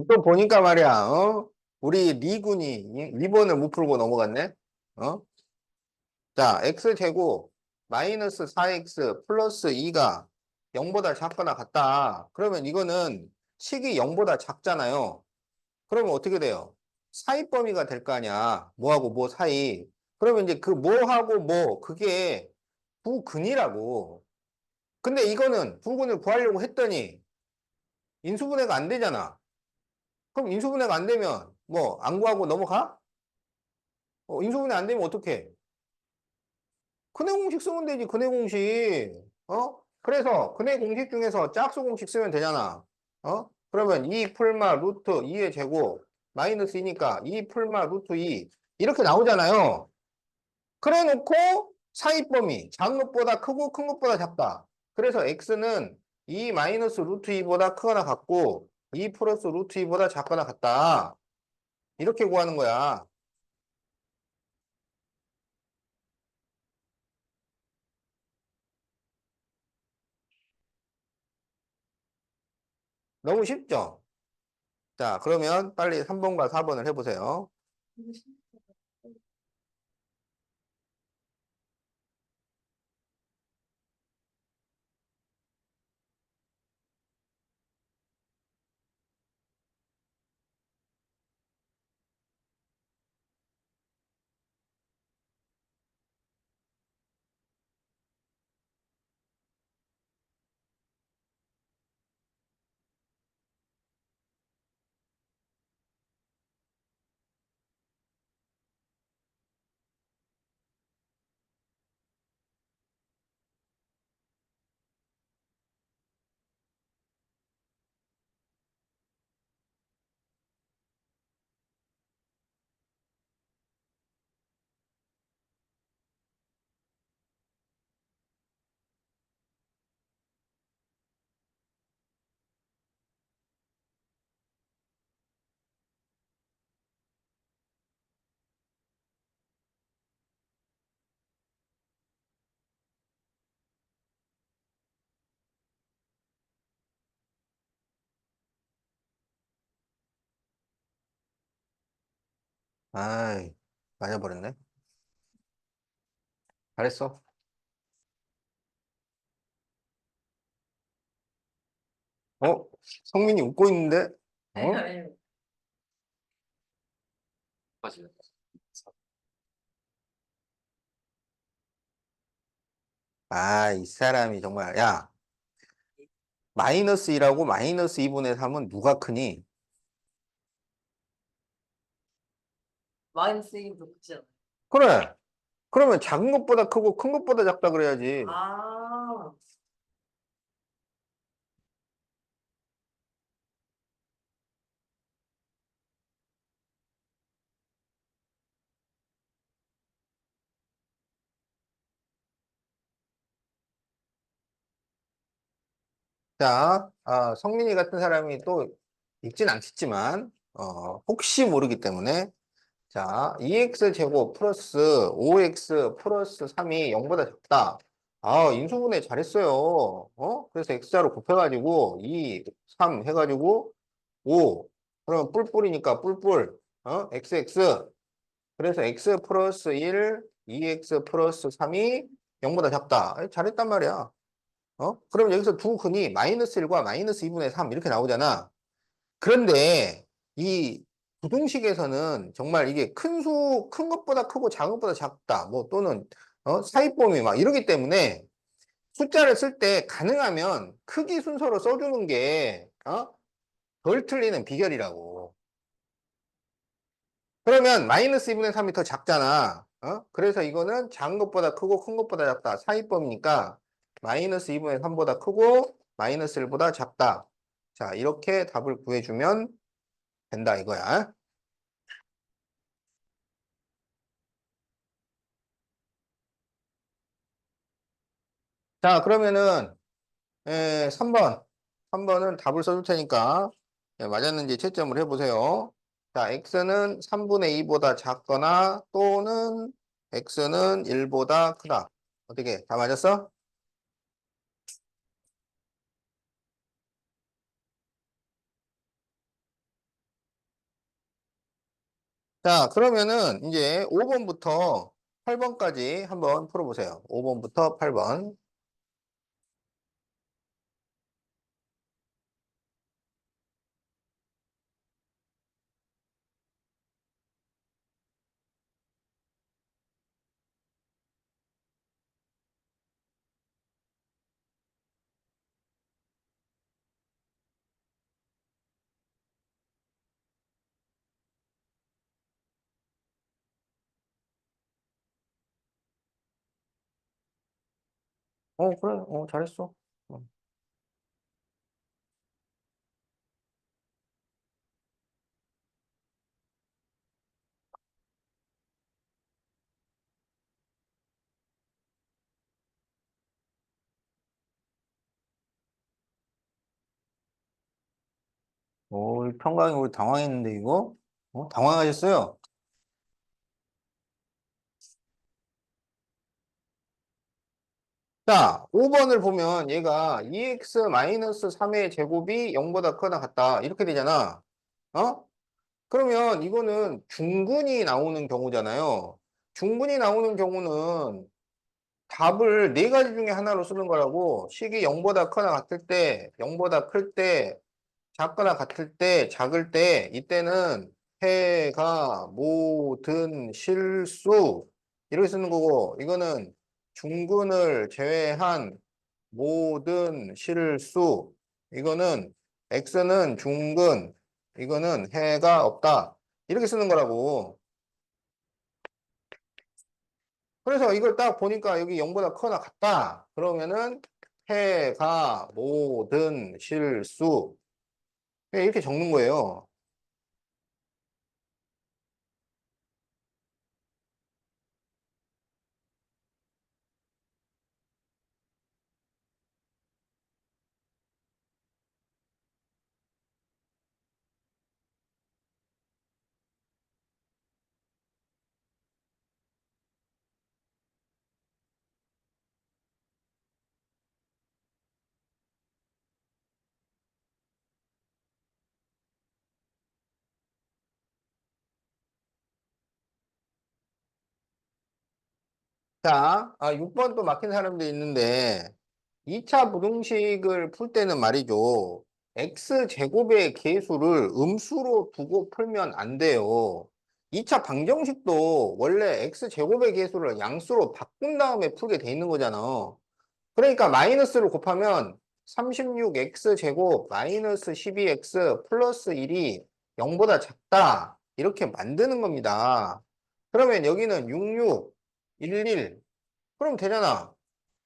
또 보니까 말이야, 우리 리군이 2번을 못 풀고 넘어갔네? 어? 자, x제곱 마이너스 4x 플러스 2가 0보다 작거나 같다. 그러면 이거는 식이 0보다 작잖아요. 그러면 어떻게 돼요? 사이 범위가 될 거 아니야. 뭐하고 뭐 사이. 그러면 이제 그 뭐하고 뭐, 그게 부근이라고. 근데 이거는 부근을 구하려고 했더니 인수분해가 안 되잖아. 그럼 인수분해가 안 되면 뭐 안 구하고 넘어가? 인수분해 안 되면 어떡해? 근해 공식 쓰면 되지, 근해 공식. 그래서 근해 공식 중에서 짝수 공식 쓰면 되잖아. 그러면 2 풀마 루트 2의 제곱 마이너스 2니까 2 풀마 루트 2 이렇게 나오잖아요. 그래 놓고 사이 범위 작은 것보다 크고 큰 것보다 작다. 그래서 x는 2 마이너스 루트 2보다 크거나 같고 2 플러스 루트 2보다 작거나 같다. 이렇게 구하는 거야. 너무 쉽죠? 자, 그러면 빨리 3번과 4번을 해보세요. 아이, 맞아버렸네. 잘했어. 어? 성민이 웃고 있는데? 아니, 어? 아니. 맞아요. 아, 이 사람이 정말, 야, 마이너스 1하고 마이너스 2분의 3은 누가 크니? 마이너스 1도 크지 않아요? 그래. 그러면 작은 것보다 크고 큰 것보다 작다 그래야지. 아, 자, 성민이 같은 사람이 또 읽진 않겠지만, 혹시 모르기 때문에, 자, 2x 제곱 플러스 5x 플러스 3이 0보다 작다. 아, 인수분해 잘했어요. 그래서 x자로 곱해가지고 2, 3 해가지고 5. 그러면 뿔뿔이니까 뿔뿔. xx. 그래서 x 플러스 1, 2x 플러스 3이 0보다 작다. 잘했단 말이야. 그럼 여기서 두 근이 마이너스 1과 마이너스 2분의 3 이렇게 나오잖아. 그런데 이 부등식에서는 정말 이게 큰 것보다 크고 작은 것보다 작다. 뭐 또는 사이범위 막 이러기 때문에 숫자를 쓸 때 가능하면 크기 순서로 써주는 게 덜 틀리는 비결이라고. 그러면 마이너스 2분의 3이 더 작잖아. 그래서 이거는 작은 것보다 크고 큰 것보다 작다. 사이법이니까 마이너스 2분의 3보다 크고 마이너스 1보다 작다. 자, 이렇게 답을 구해주면 된다 이거야. 자, 그러면은 3번. 3번은 답을 써줄 테니까 맞았는지 채점을 해보세요. 자, x는 3분의 2보다 작거나 또는 x는 1보다 크다. 어떻게 다 맞았어? 자, 그러면은 이제 5번부터 8번까지 한번 풀어보세요. 5번부터 8번. 그래. 잘했어. 어. 평강이 우리 당황했는데, 이거? 당황하셨어요? 자, 5번을 보면 얘가 2x-3의 제곱이 0보다 크거나 같다. 이렇게 되잖아. 어? 그러면 이거는 중근이 나오는 경우잖아요. 중근이 나오는 경우는 답을 네 가지 중에 하나로 쓰는 거라고. 식이 0보다 크거나 같을 때, 0보다 클 때, 작거나 같을 때, 작을 때, 이때는 해가 모든 실수 이렇게 쓰는 거고, 이거는 중근을 제외한 모든 실수. 이거는 x는 중근, 이거는 해가 없다. 이렇게 쓰는 거라고. 그래서 이걸 딱 보니까 여기 0보다 크거나 같다. 그러면은 해가 모든 실수. 이렇게 적는 거예요. 자, 6번 또 막힌 사람도 있는데, 2차 부등식을 풀 때는 말이죠. x제곱의 계수를 음수로 두고 풀면 안 돼요. 2차 방정식도 원래 x제곱의 계수를 양수로 바꾼 다음에 풀게 돼 있는 거잖아. 그러니까 마이너스를 곱하면 36x제곱 마이너스 12x 플러스 1이 0보다 작다. 이렇게 만드는 겁니다. 그러면 여기는 66, 11, 그럼 되잖아.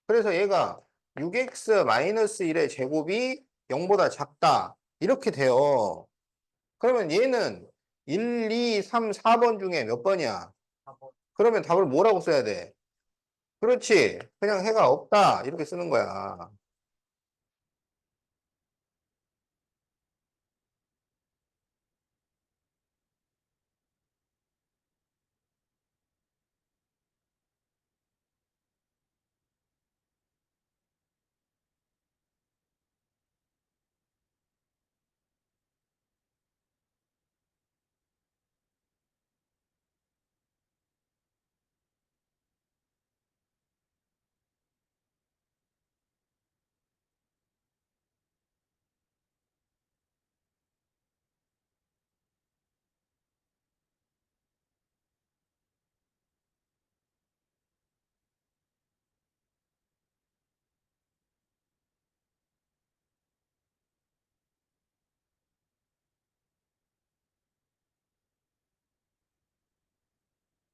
그래서 얘가 6x 마이너스 1의 제곱이 0보다 작다. 이렇게 돼요. 그러면 얘는 1, 2, 3, 4번 중에 몇 번이야? 4번. 그러면 답을 뭐라고 써야 돼? 그렇지. 그냥 해가 없다. 이렇게 쓰는 거야.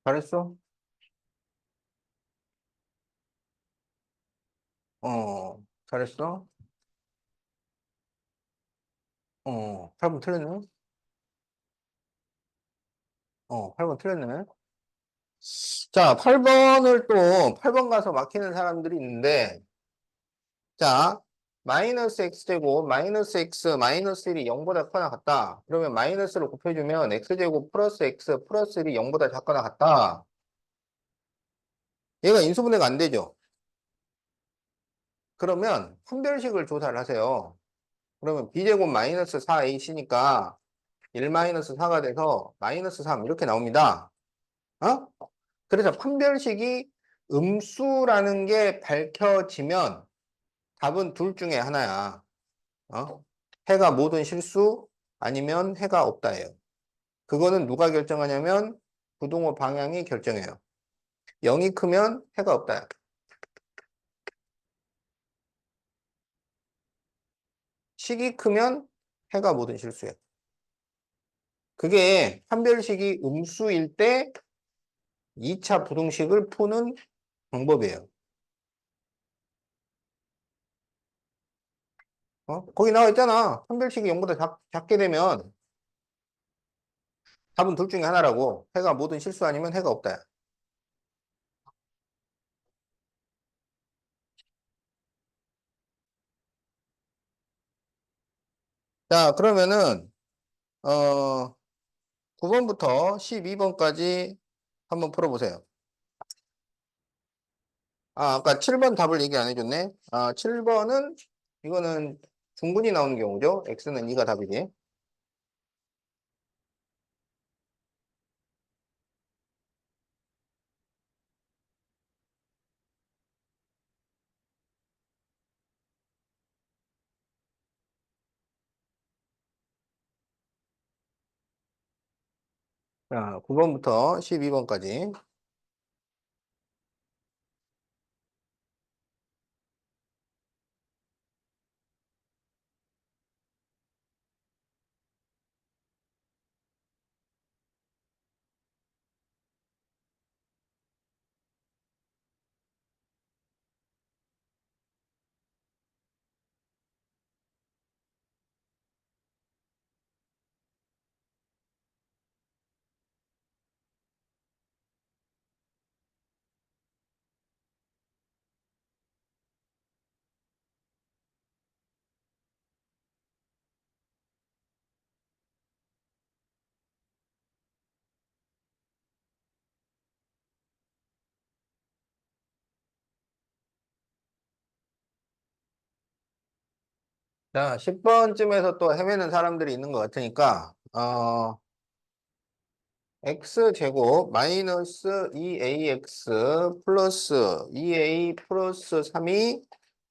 잘했어? 잘했어? 8번 틀렸네? 8번 틀렸네? 자, 8번 가서 막히는 사람들이 있는데, 자, 마이너스 x제곱, 마이너스 x, 마이너스 1이 0보다 크거나 같다. 그러면 마이너스를 곱해주면 x제곱 플러스 x 플러스 1이 0보다 작거나 같다. 얘가 인수분해가 안 되죠. 그러면 판별식을 조사를 하세요. 그러면 b제곱 마이너스 4ac니까 1 마이너스 4가 돼서 마이너스 3 이렇게 나옵니다. 어? 그래서 판별식이 음수라는 게 밝혀지면 답은 둘 중에 하나야. 해가 모든 실수 아니면 해가 없다예요. 그거는 누가 결정하냐면 부동호 방향이 결정해요. 0이 크면 해가 없다. 식이 크면 해가 모든 실수예요. 그게 판별식이 음수일 때 2차 부등식을 푸는 방법이에요. 거기 나와 있잖아. 판별식이 0보다 작게 되면 답은 둘 중에 하나라고. 해가 모든 실수 아니면 해가 없다. 자, 그러면은, 9번부터 12번까지 한번 풀어보세요. 아까 7번 답을 얘기 안 해줬네. 7번은, 이거는 중근이 나오는 경우죠. x는 2가 답이지. 자, 9번부터 12번까지. 자, 10번쯤에서 또 헤매는 사람들이 있는 것 같으니까, x제곱 마이너스 2ax 플러스 2a 플러스 3이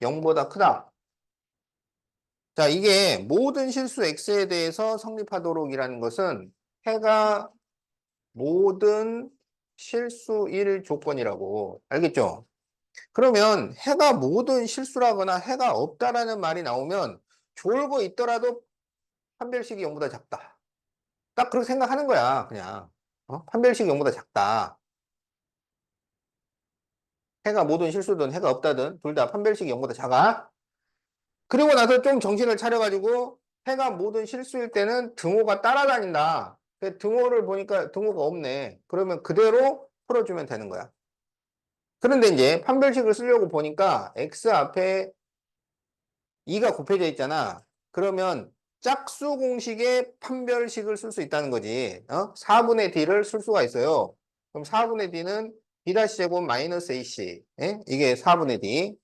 0보다 크다. 자, 이게 모든 실수 x에 대해서 성립하도록이라는 것은 해가 모든 실수일 조건이라고. 알겠죠? 그러면 해가 모든 실수라거나 해가 없다라는 말이 나오면 졸고 있더라도 판별식이 0보다 작다. 딱 그렇게 생각하는 거야, 그냥. 판별식이 0보다 작다. 해가 모든 실수든 해가 없다든 둘 다 판별식이 0보다 작아. 그리고 나서 좀 정신을 차려가지고 해가 모든 실수일 때는 등호가 따라다닌다. 등호를 보니까 등호가 없네. 그러면 그대로 풀어주면 되는 거야. 그런데 이제 판별식을 쓰려고 보니까 x 앞에 2가 곱해져 있잖아. 그러면 짝수 공식의 판별식을 쓸 수 있다는 거지. 4분의 d를 쓸 수가 있어요. 그럼 4분의 d는 b-제곱 마이너스 ac. 예? 이게 4분의 d.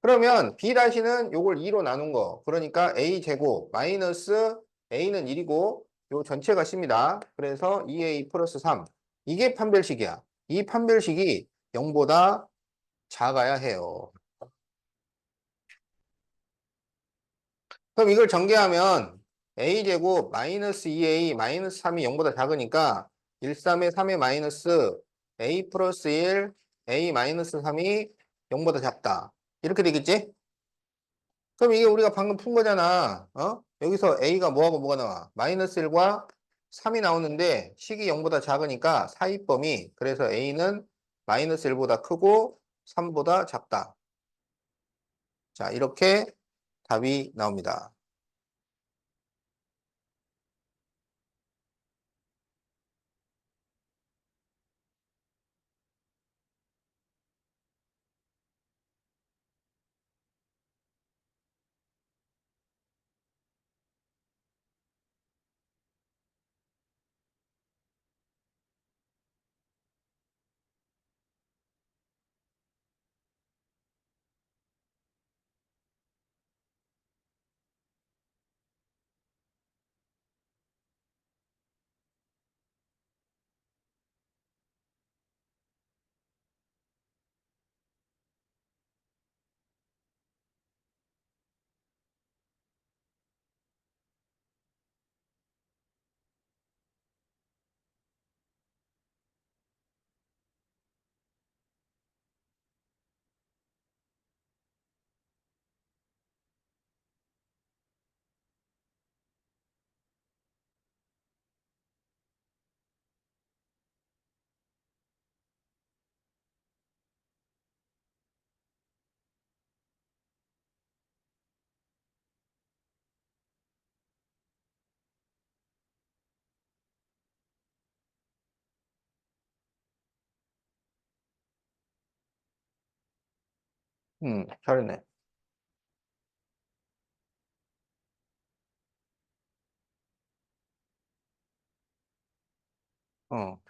그러면 b-는 요걸 2로 나눈 거. 그러니까 a제곱 마이너스 a는 1이고 요 전체가 c입니다. 그래서 2a 플러스 3. 이게 판별식이야. 이 판별식이 0보다 작아야 해요. 그럼 이걸 전개하면 a제곱 마이너스 2a 마이너스 3이 0보다 작으니까 1, 3의 3의 마이너스 a 플러스 1 a 마이너스 3이 0보다 작다. 이렇게 되겠지? 그럼 이게 우리가 방금 푼 거잖아. 여기서 a가 뭐하고 뭐가 나와? 마이너스 1과 3이 나오는데 식이 0보다 작으니까 사이범위. 그래서 a는 마이너스 1보다 크고 3보다 작다. 자, 이렇게 답이 나옵니다. 잘했네.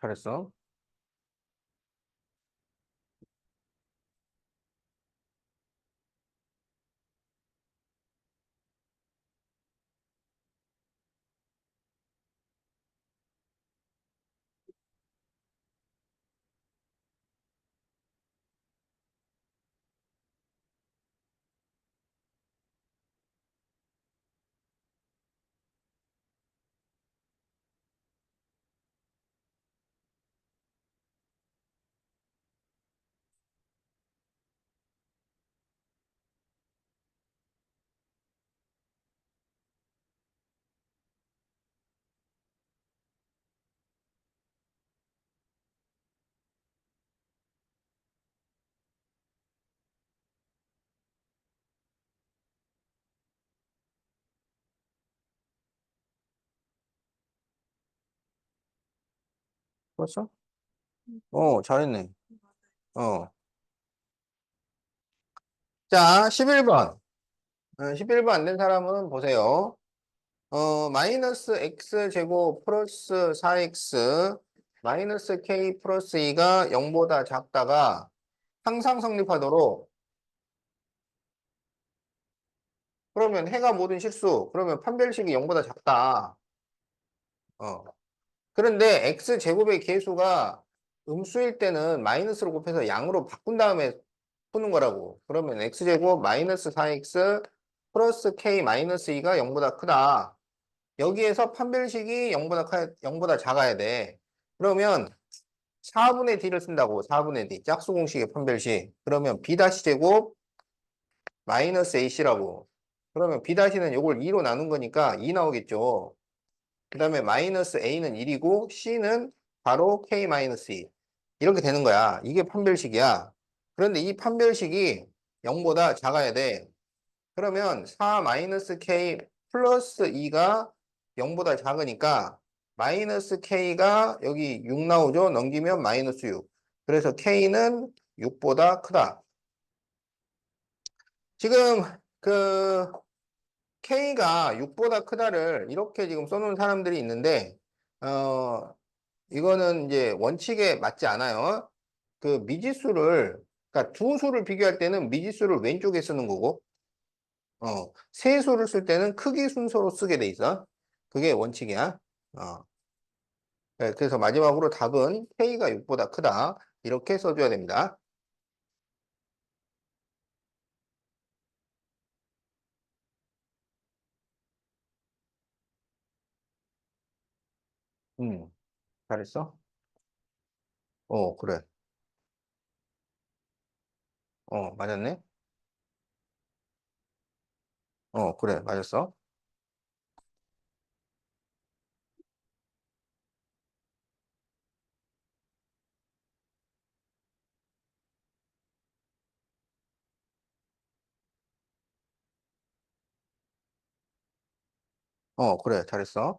잘했어. 그렇죠? 잘했네. 어. 자, 11번. 11번 안 된 사람은 보세요. 마이너스 x 제곱 플러스 4x 마이너스 k 플러스 2가 0보다 작다가 항상 성립하도록 그러면 해가 모든 실수 그러면 판별식이 0보다 작다. 어. 그런데 x제곱의 계수가 음수일 때는 마이너스로 곱해서 양으로 바꾼 다음에 푸는 거라고. 그러면 x제곱 마이너스 4x 플러스 k 마이너스 2가 0보다 크다. 여기에서 판별식이 0보다 작아야 돼. 그러면 4분의 d를 쓴다고. 4분의 d. 짝수공식의 판별식. 그러면 b-제곱 마이너스 ac라고. 그러면 b-는 이걸 2로 나눈 거니까 2 나오겠죠. 그 다음에 마이너스 a는 1이고 c는 바로 k 마이너스 2. 이렇게 되는 거야. 이게 판별식이야. 그런데 이 판별식이 0보다 작아야 돼. 그러면 4 마이너스 k 플러스 2가 0보다 작으니까 마이너스 k가 여기 6 나오죠. 넘기면 마이너스 6. 그래서 k는 6보다 크다. 지금 그 k가 6보다 크다를 이렇게 지금 써놓은 사람들이 있는데 이거는 이제 원칙에 맞지 않아요. 그 미지수를 그러니까 두 수를 비교할 때는 미지수를 왼쪽에 쓰는 거고 세 수를 쓸 때는 크기 순서로 쓰게 돼 있어. 그게 원칙이야. 어. 네, 그래서 마지막으로 답은 k가 6보다 크다. 이렇게 써줘야 됩니다. 음, 잘했어? 그래. 맞았네? 그래. 맞았어? 그래. 잘했어.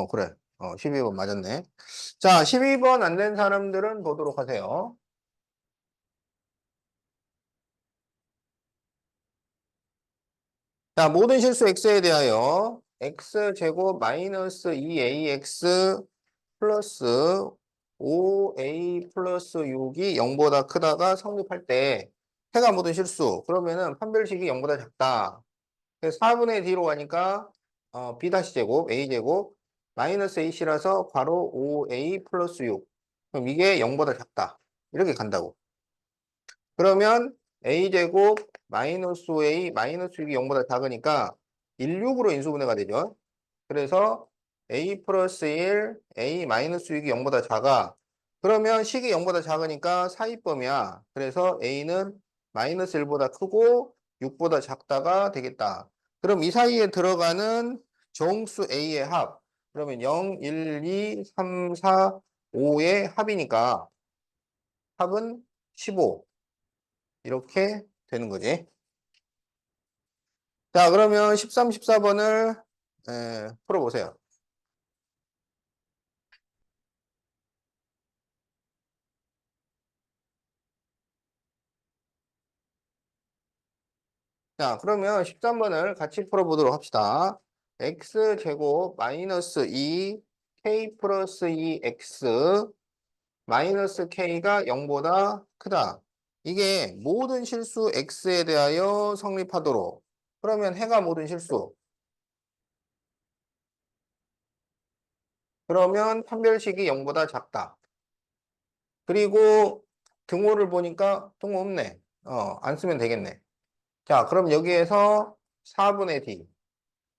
그래. 12번 맞았네. 자, 12번 안 된 사람들은 보도록 하세요. 자, 모든 실수 x에 대하여 x제곱 마이너스 2ax 플러스 5a 플러스 6이 0보다 크다가 성립할 때 해가 모든 실수. 그러면은 판별식이 0보다 작다. 그래서 4분의 d로 가니까 b-제곱 a제곱 마이너스 ac라서 괄호 5a 플러스 6. 그럼 이게 0보다 작다. 이렇게 간다고. 그러면 a제곱 마이너스 5a 마이너스 6이 0보다 작으니까 16으로 인수분해가 되죠. 그래서 a 플러스 1, a 마이너스 6이 0보다 작아. 그러면 식이 0보다 작으니까 사이범위야. 그래서 a는 마이너스 1보다 크고 6보다 작다가 되겠다. 그럼 이 사이에 들어가는 정수 a의 합. 그러면 0, 1, 2, 3, 4, 5의 합이니까 합은 15. 이렇게 되는 거지. 자, 그러면 13, 14번을 풀어보세요. 자, 그러면 13번을 같이 풀어보도록 합시다. x제곱 마이너스 2 k 플러스 2x 마이너스 k가 0보다 크다. 이게 모든 실수 x에 대하여 성립하도록. 그러면 해가 모든 실수. 그러면 판별식이 0보다 작다. 그리고 등호를 보니까 등호 없네. 안 쓰면 되겠네. 자, 그럼 여기에서 4분의 d.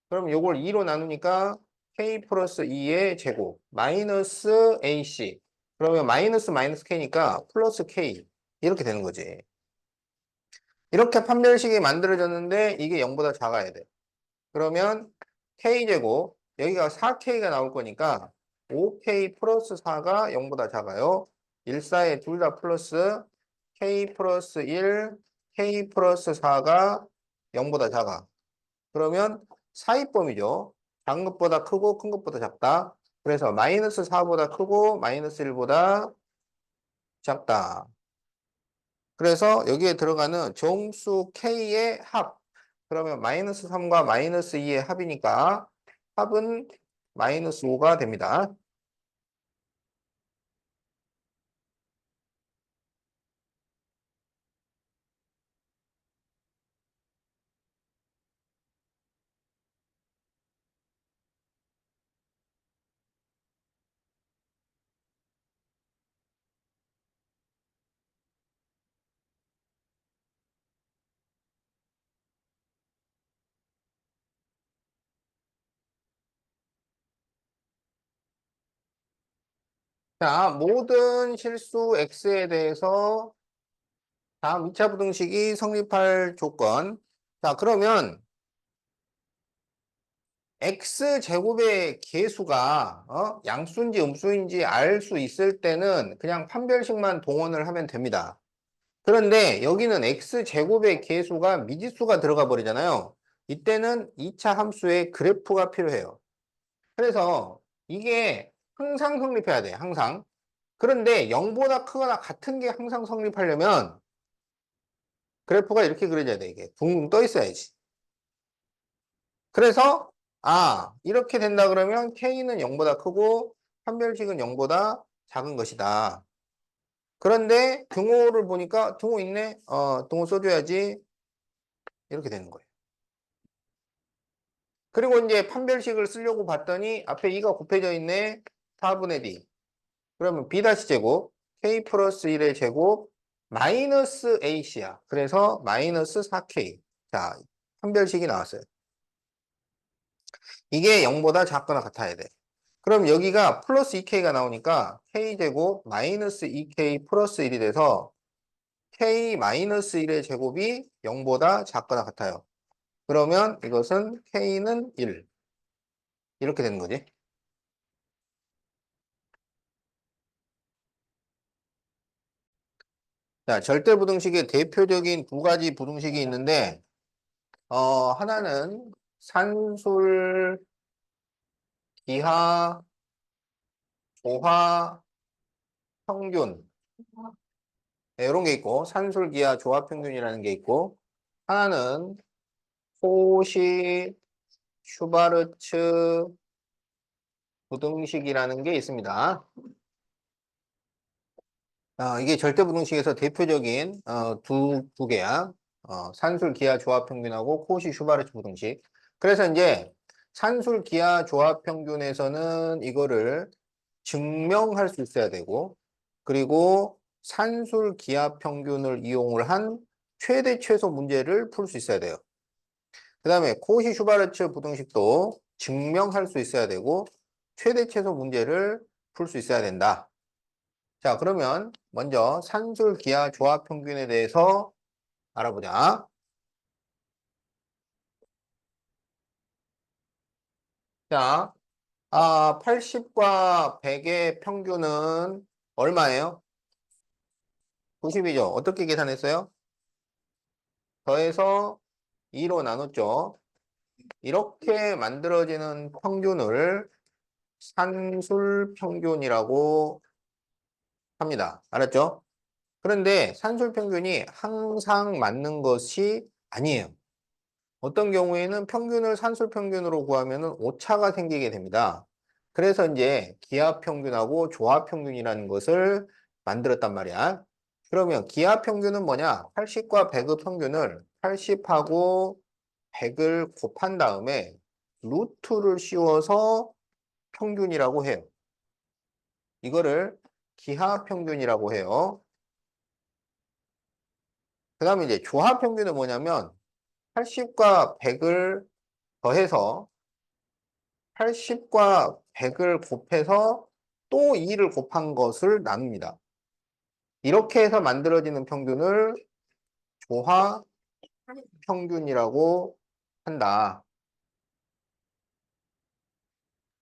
그럼 요걸 2로 나누니까 k 플러스 2의 제곱 마이너스 ac. 그러면 마이너스 마이너스 k니까 플러스 k. 이렇게 되는 거지. 이렇게 판별식이 만들어졌는데 이게 0보다 작아야 돼. 그러면 k제곱 여기가 4k가 나올 거니까 5k 플러스 4가 0보다 작아요. 1, 4에 둘 다 플러스 k 플러스 1, k 플러스 4가 0보다 작아. 그러면 사이범위죠. 작은 것보다 크고 큰 것보다 작다. 그래서 마이너스 4보다 크고 마이너스 1보다 작다. 그래서 여기에 들어가는 정수 K의 합. 그러면 마이너스 3과 마이너스 2의 합이니까 합은 마이너스 5가 됩니다. 자, 모든 실수 x에 대해서 다음 2차 부등식이 성립할 조건. 자, 그러면 x제곱의 계수가 양수인지 음수인지 알 수 있을 때는 그냥 판별식만 동원을 하면 됩니다. 그런데 여기는 x제곱의 계수가 미지수가 들어가 버리잖아요. 이때는 2차 함수의 그래프가 필요해요. 그래서 이게 항상 성립해야 돼, 항상. 그런데 0보다 크거나 같은 게 항상 성립하려면 그래프가 이렇게 그려져야 돼, 이게. 둥둥 떠 있어야지. 그래서, 이렇게 된다 그러면 K는 0보다 크고 판별식은 0보다 작은 것이다. 그런데 등호를 보니까 등호 있네? 등호 써줘야지. 이렇게 되는 거예요. 그리고 이제 판별식을 쓰려고 봤더니 앞에 2가 곱해져 있네. 4분의 D. 그러면 B-제곱, K 플러스 1의 제곱, 마이너스 AC야. 그래서 마이너스 4K. 자, 판별식이 나왔어요. 이게 0보다 작거나 같아야 돼. 그럼 여기가 플러스 2K가 나오니까 K제곱 마이너스 2K 플러스 1이 돼서 K 마이너스 1의 제곱이 0보다 작거나 같아요. 그러면 이것은 K는 1. 이렇게 되는 거지. 자, 절대부등식의 대표적인 두 가지 부등식이 있는데, 하나는 산술, 기하, 조화, 평균. 네, 이런 게 있고, 산술, 기하, 조화, 평균이라는 게 있고, 하나는 코시, 슈바르츠 부등식이라는 게 있습니다. 이게 절대부등식에서 대표적인 두 개야. 산술, 기하, 조화, 평균하고 코시, 슈바르츠 부등식. 그래서 이제 산술, 기하, 조화, 평균에서는 이거를 증명할 수 있어야 되고, 그리고 산술, 기하, 평균을 이용을 한 최대 최소 문제를 풀 수 있어야 돼요. 그 다음에 코시, 슈바르츠 부등식도 증명할 수 있어야 되고, 최대 최소 문제를 풀 수 있어야 된다. 자, 그러면 먼저 산술, 기하, 조화, 평균에 대해서 알아보자. 자, 80과 100의 평균은 얼마예요? 90이죠. 어떻게 계산했어요? 더해서 2로 나눴죠. 이렇게 만들어지는 평균을 산술 평균이라고 합니다. 알았죠? 그런데 산술 평균이 항상 맞는 것이 아니에요. 어떤 경우에는 평균을 산술 평균으로 구하면 오차가 생기게 됩니다. 그래서 이제 기하 평균하고 조화 평균이라는 것을 만들었단 말이야. 그러면 기하 평균은 뭐냐? 80과 100의 평균을 80하고 100을 곱한 다음에 루트를 씌워서 평균이라고 해요. 이거를 기하 평균이라고 해요. 그 다음에 이제 조화 평균은 뭐냐면 80과 100을 더해서 80과 100을 곱해서 또 2를 곱한 것을 나눕니다. 이렇게 해서 만들어지는 평균을 조화 평균이라고 한다.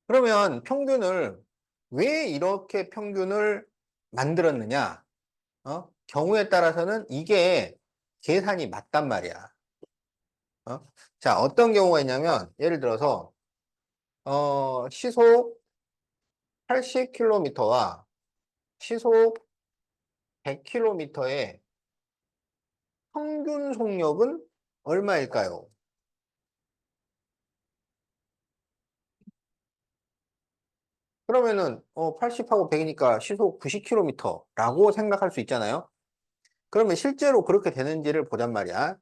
그러면 평균을 왜 이렇게 평균을 만들었느냐? 경우에 따라서는 이게 계산이 맞단 말이야. 자, 어떤 경우가 있냐면 예를 들어서 시속 80km와 시속 100km의 평균 속력은 얼마일까요? 그러면은 80하고 100이니까 시속 90km라고 생각할 수 있잖아요. 그러면 실제로 그렇게 되는지를 보잔 말이야.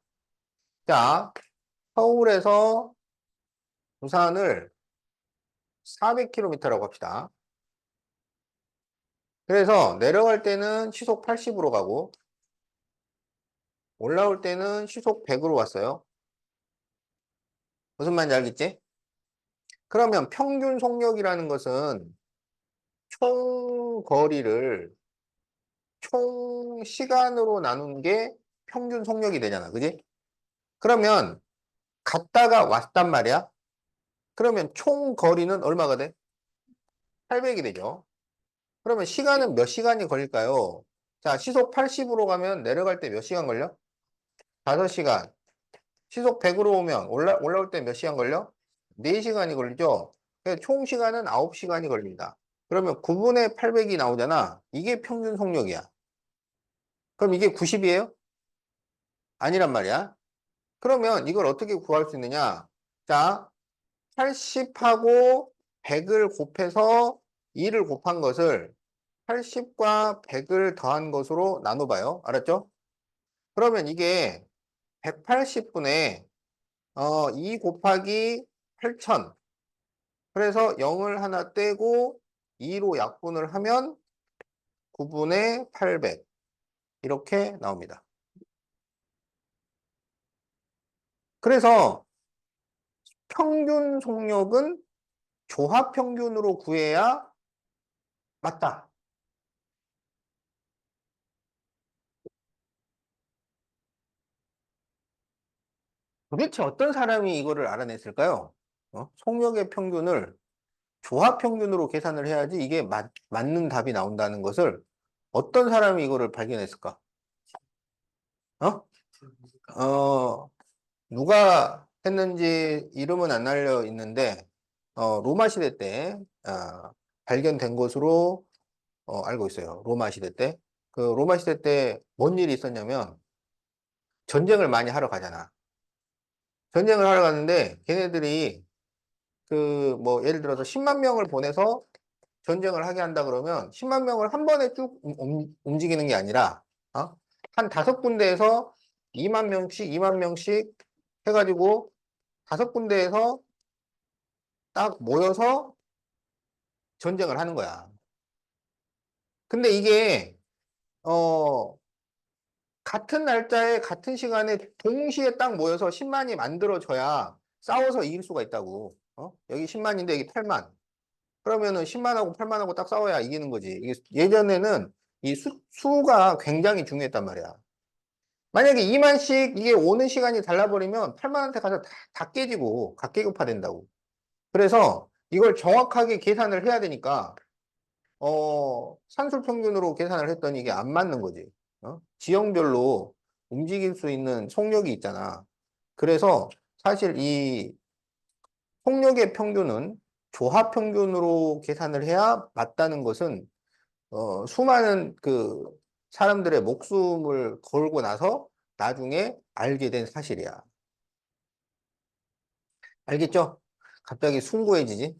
자, 서울에서 부산을 400km라고 합시다. 그래서 내려갈 때는 시속 80으로 가고 올라올 때는 시속 100으로 왔어요. 무슨 말인지 알겠지? 그러면 평균 속력이라는 것은 총 거리를 총 시간으로 나눈 게 평균 속력이 되잖아. 그지? 그러면 갔다가 왔단 말이야. 그러면 총 거리는 얼마가 돼? 800이 되죠. 그러면 시간은 몇 시간이 걸릴까요? 자, 시속 80으로 가면 내려갈 때 몇 시간 걸려? 5시간. 시속 100으로 오면 올라올 때 몇 시간 걸려? 4시간이 걸리죠? 그래서 총 시간은 9시간이 걸립니다. 그러면 9분의 800이 나오잖아. 이게 평균 속력이야. 그럼 이게 90이에요? 아니란 말이야. 그러면 이걸 어떻게 구할 수 있느냐? 자, 80하고 100을 곱해서 2를 곱한 것을 80과 100을 더한 것으로 나눠봐요. 알았죠? 그러면 이게 180분의 2 곱하기 8000. 그래서 0을 하나 떼고 2로 약분을 하면 9분의 800. 이렇게 나옵니다. 그래서 평균 속력은 조합 평균으로 구해야 맞다. 도대체 어떤 사람이 이거를 알아냈을까요? 속력의 평균을 조합 평균으로 계산을 해야지 이게 맞는 답이 나온다는 것을 어떤 사람이 이거를 발견했을까? 어? 어, 누가 했는지 이름은 안 알려 있는데, 로마 시대 때, 발견된 것으로, 알고 있어요. 로마 시대 때. 그 로마 시대 때 뭔 일이 있었냐면, 전쟁을 많이 하러 가잖아. 전쟁을 하러 가는데, 걔네들이 뭐, 예를 들어서 10만 명을 보내서 전쟁을 하게 한다 그러면 10만 명을 한 번에 쭉 움직이는 게 아니라, 한 5군데에서 2만 명씩, 2만 명씩 해가지고 5군데에서 딱 모여서 전쟁을 하는 거야. 근데 이게, 어, 같은 날짜에 같은 시간에 동시에 딱 모여서 10만이 만들어져야 싸워서 이길 수가 있다고. 여기 10만인데 여기 8만. 그러면은 10만하고 8만하고 딱 싸워야 이기는 거지. 이게 예전에는 이 수가 굉장히 중요했단 말이야. 만약에 2만씩 이게 오는 시간이 달라버리면 8만한테 가서 다 깨지고 각계급화 된다고. 그래서 이걸 정확하게 계산을 해야 되니까 산술 평균으로 계산을 했더니 이게 안 맞는 거지. 지형별로 움직일 수 있는 속력이 있잖아. 그래서 사실 이 속력의 평균은 조합 평균으로 계산을 해야 맞다는 것은 수많은 그 사람들의 목숨을 걸고 나서 나중에 알게 된 사실이야. 알겠죠? 갑자기 숭고해지지?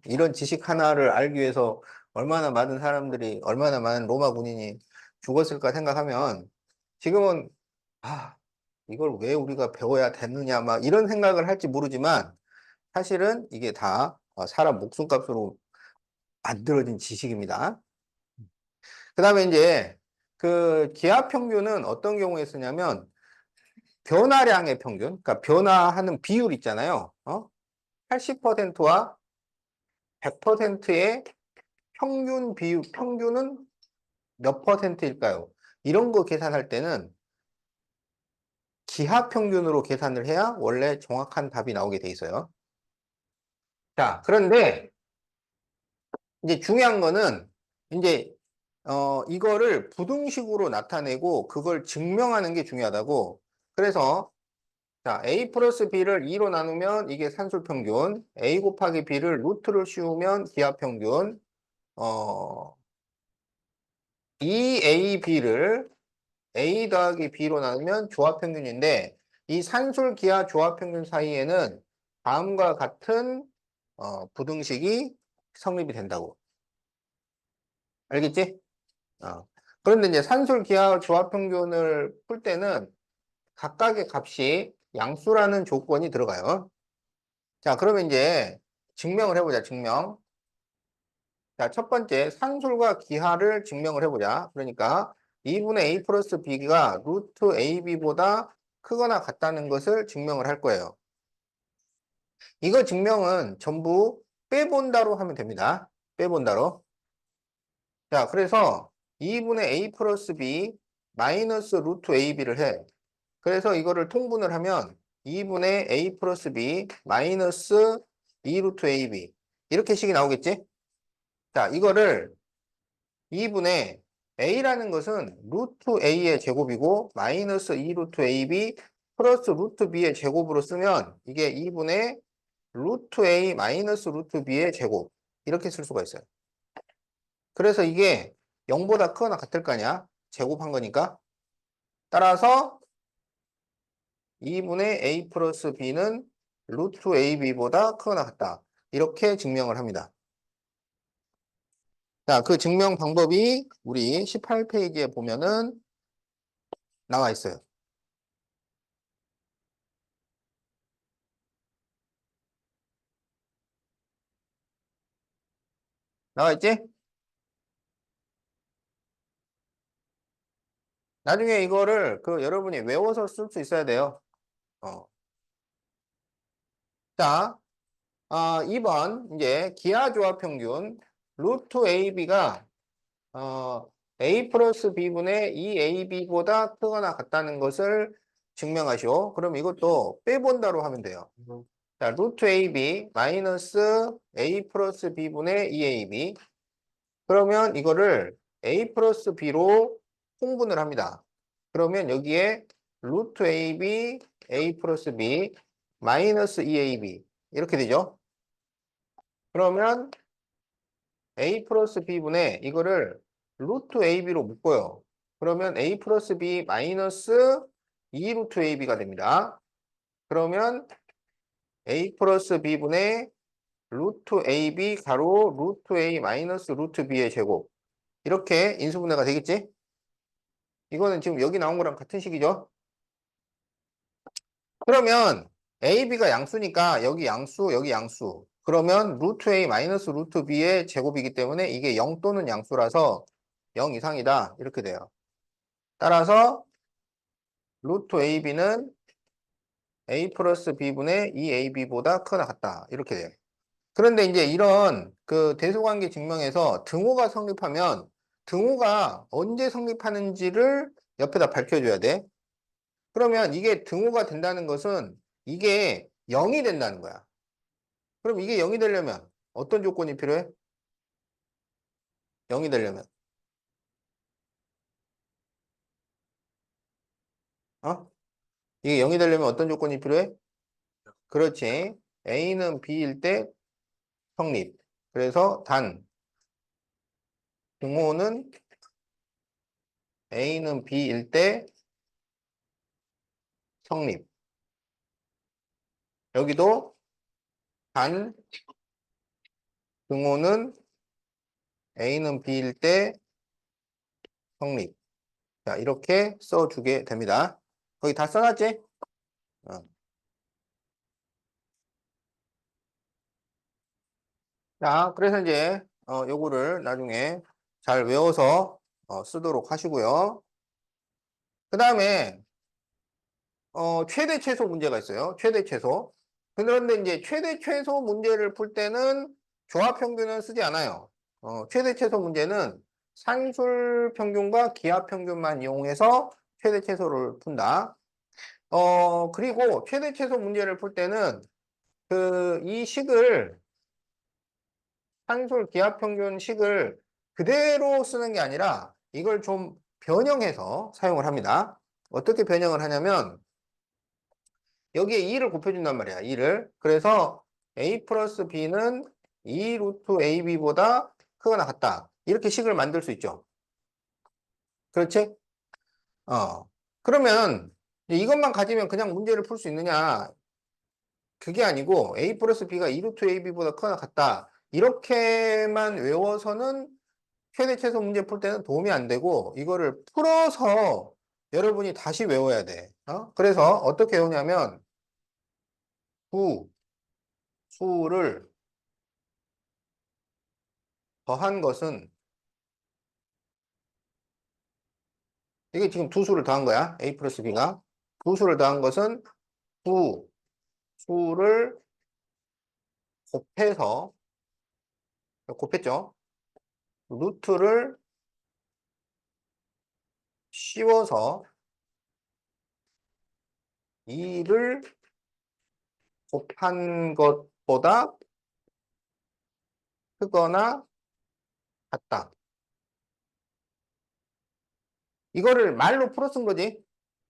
이런 지식 하나를 알기 위해서 얼마나 많은 사람들이, 얼마나 많은 로마 군인이 죽었을까 생각하면 지금은, 아, 이걸 왜 우리가 배워야 됐느냐, 막 이런 생각을 할지 모르지만 사실은 이게 다 사람 목숨값으로 만들어진 지식입니다. 그 다음에 이제 그 기하 평균은 어떤 경우에 쓰냐면 변화량의 평균, 그러니까 변화하는 비율 있잖아요. 80%와 100%의 평균 비율, 평균은 몇 퍼센트일까요? 이런 거 계산할 때는 기하 평균으로 계산을 해야 원래 정확한 답이 나오게 돼 있어요. 자, 그런데 이제 중요한 거는 이제 이거를 부등식으로 나타내고 그걸 증명하는 게 중요하다고. 그래서 자, A 플러스 B를 2로 나누면 이게 산술 평균, A 곱하기 B를 루트를 씌우면 기하 평균, 어, 2AB를 A 더하기 B로 나누면 조합 평균인데 이 산술 기하 조합 평균 사이에는 다음과 같은 부등식이 성립이 된다고. 알겠지? 그런데 이제 산술 기하 조합 평균을 풀 때는 각각의 값이 양수라는 조건이 들어가요. 자, 그러면 이제 증명을 해보자, 증명. 자, 첫 번째, 산술과 기하를 증명을 해보자. 그러니까 2분의 A 플러스 B가 루트 AB보다 크거나 같다는 것을 증명을 할 거예요. 이거 증명은 전부 빼본다로 하면 됩니다. 빼본다로. 자, 그래서 2분의 a 플러스 b 마이너스 루트 ab를 해. 그래서 이거를 통분을 하면 2분의 a 플러스 b 마이너스 2 루트 ab 이렇게 식이 나오겠지? 자, 이거를 2분의 a라는 것은 루트 a의 제곱이고 마이너스 2 루트 ab 플러스 루트 b의 제곱으로 쓰면 이게 2분의 루트 a 마이너스 루트 b의 제곱 이렇게 쓸 수가 있어요. 그래서 이게 0보다 크거나 같을 거 아니야? 제곱한 거니까. 따라서 2분의 a 플러스 b는 루트 ab보다 크거나 같다. 이렇게 증명을 합니다. 자, 그 증명 방법이 우리 18페이지에 보면은 나와 있어요. 나와 있지? 나중에 이거를 그 여러분이 외워서 쓸 수 있어야 돼요. 어. 자, 2번 이제 기하조합 평균 루트 AB가 A 플러스 B분의 2AB보다 크거나 같다는 것을 증명하시오. 그럼 이것도 빼본다로 하면 돼요. 자, 루트 AB 마이너스 A 플러스 B분의 2AB. 그러면 이거를 A 플러스 B로 통분을 합니다. 그러면 여기에 루트 AB, A 플러스 B, 마이너스 2AB. 이렇게 되죠. 그러면 A 플러스 B분의 이거를 루트 AB로 묶어요. 그러면 A 플러스 B 마이너스 2 루트 AB가 됩니다. 그러면 A 플러스 B분의 루트 AB 가로 루트 A 마이너스 루트 B의 제곱. 이렇게 인수분해가 되겠지? 이거는 지금 여기 나온 거랑 같은 식이죠? 그러면 AB가 양수니까 여기 양수, 여기 양수. 그러면 루트 A 마이너스 루트 B의 제곱이기 때문에 이게 0 또는 양수라서 0 이상이다. 이렇게 돼요. 따라서 루트 AB는 A 플러스 B분의 2AB보다 크거나 같다. 이렇게 돼요. 그런데 이제 이런 그 대소관계 증명에서 등호가 성립하면 등호가 언제 성립하는지를 옆에다 밝혀줘야 돼. 그러면 이게 등호가 된다는 것은 이게 0이 된다는 거야. 그럼 이게 0이 되려면 어떤 조건이 필요해? 0이 되려면. 어? 이게 0이 되려면 어떤 조건이 필요해? 그렇지. A는 B일 때 성립. 그래서 단 등호는 A는 B일 때 성립. 여기도 단 등호는 A는 B일 때 성립. 자, 이렇게 써주게 됩니다. 거기 다 써놨지? 어. 자, 그래서 이제 요거를 나중에 잘 외워서 쓰도록 하시고요. 그 다음에 최대 최소 문제가 있어요. 최대 최소. 그런데 이제 최대 최소 문제를 풀 때는 조합 평균은 쓰지 않아요. 최대 최소 문제는 산술 평균과 기하 평균만 이용해서 최대 최소를 푼다. 그리고 최대 최소 문제를 풀 때는 이 식을 산술 기하 평균 식을 그대로 쓰는 게 아니라 이걸 좀 변형해서 사용을 합니다. 어떻게 변형을 하냐면 여기에 2를 곱해준단 말이야. 2를. 그래서 A 플러스 B는 2 루트 AB보다 크거나 같다. 이렇게 식을 만들 수 있죠. 그렇지? 그러면 이것만 가지면 그냥 문제를 풀 수 있느냐? 그게 아니고 A 플러스 B가 2 루트 AB보다 크거나 같다. 이렇게만 외워서는 최대 최소 문제 풀 때는 도움이 안 되고 이거를 풀어서 여러분이 다시 외워야 돼. 그래서 어떻게 외우냐면 수를 더한 것은 이게 지금 두 수를 더한 거야. A 플러스 B가. 두 수를 더한 것은 두 수를 곱해서 곱했죠. 루트를 씌워서 2를 곱한 것보다 크거나 같다. 이거를 말로 풀어 쓴 거지.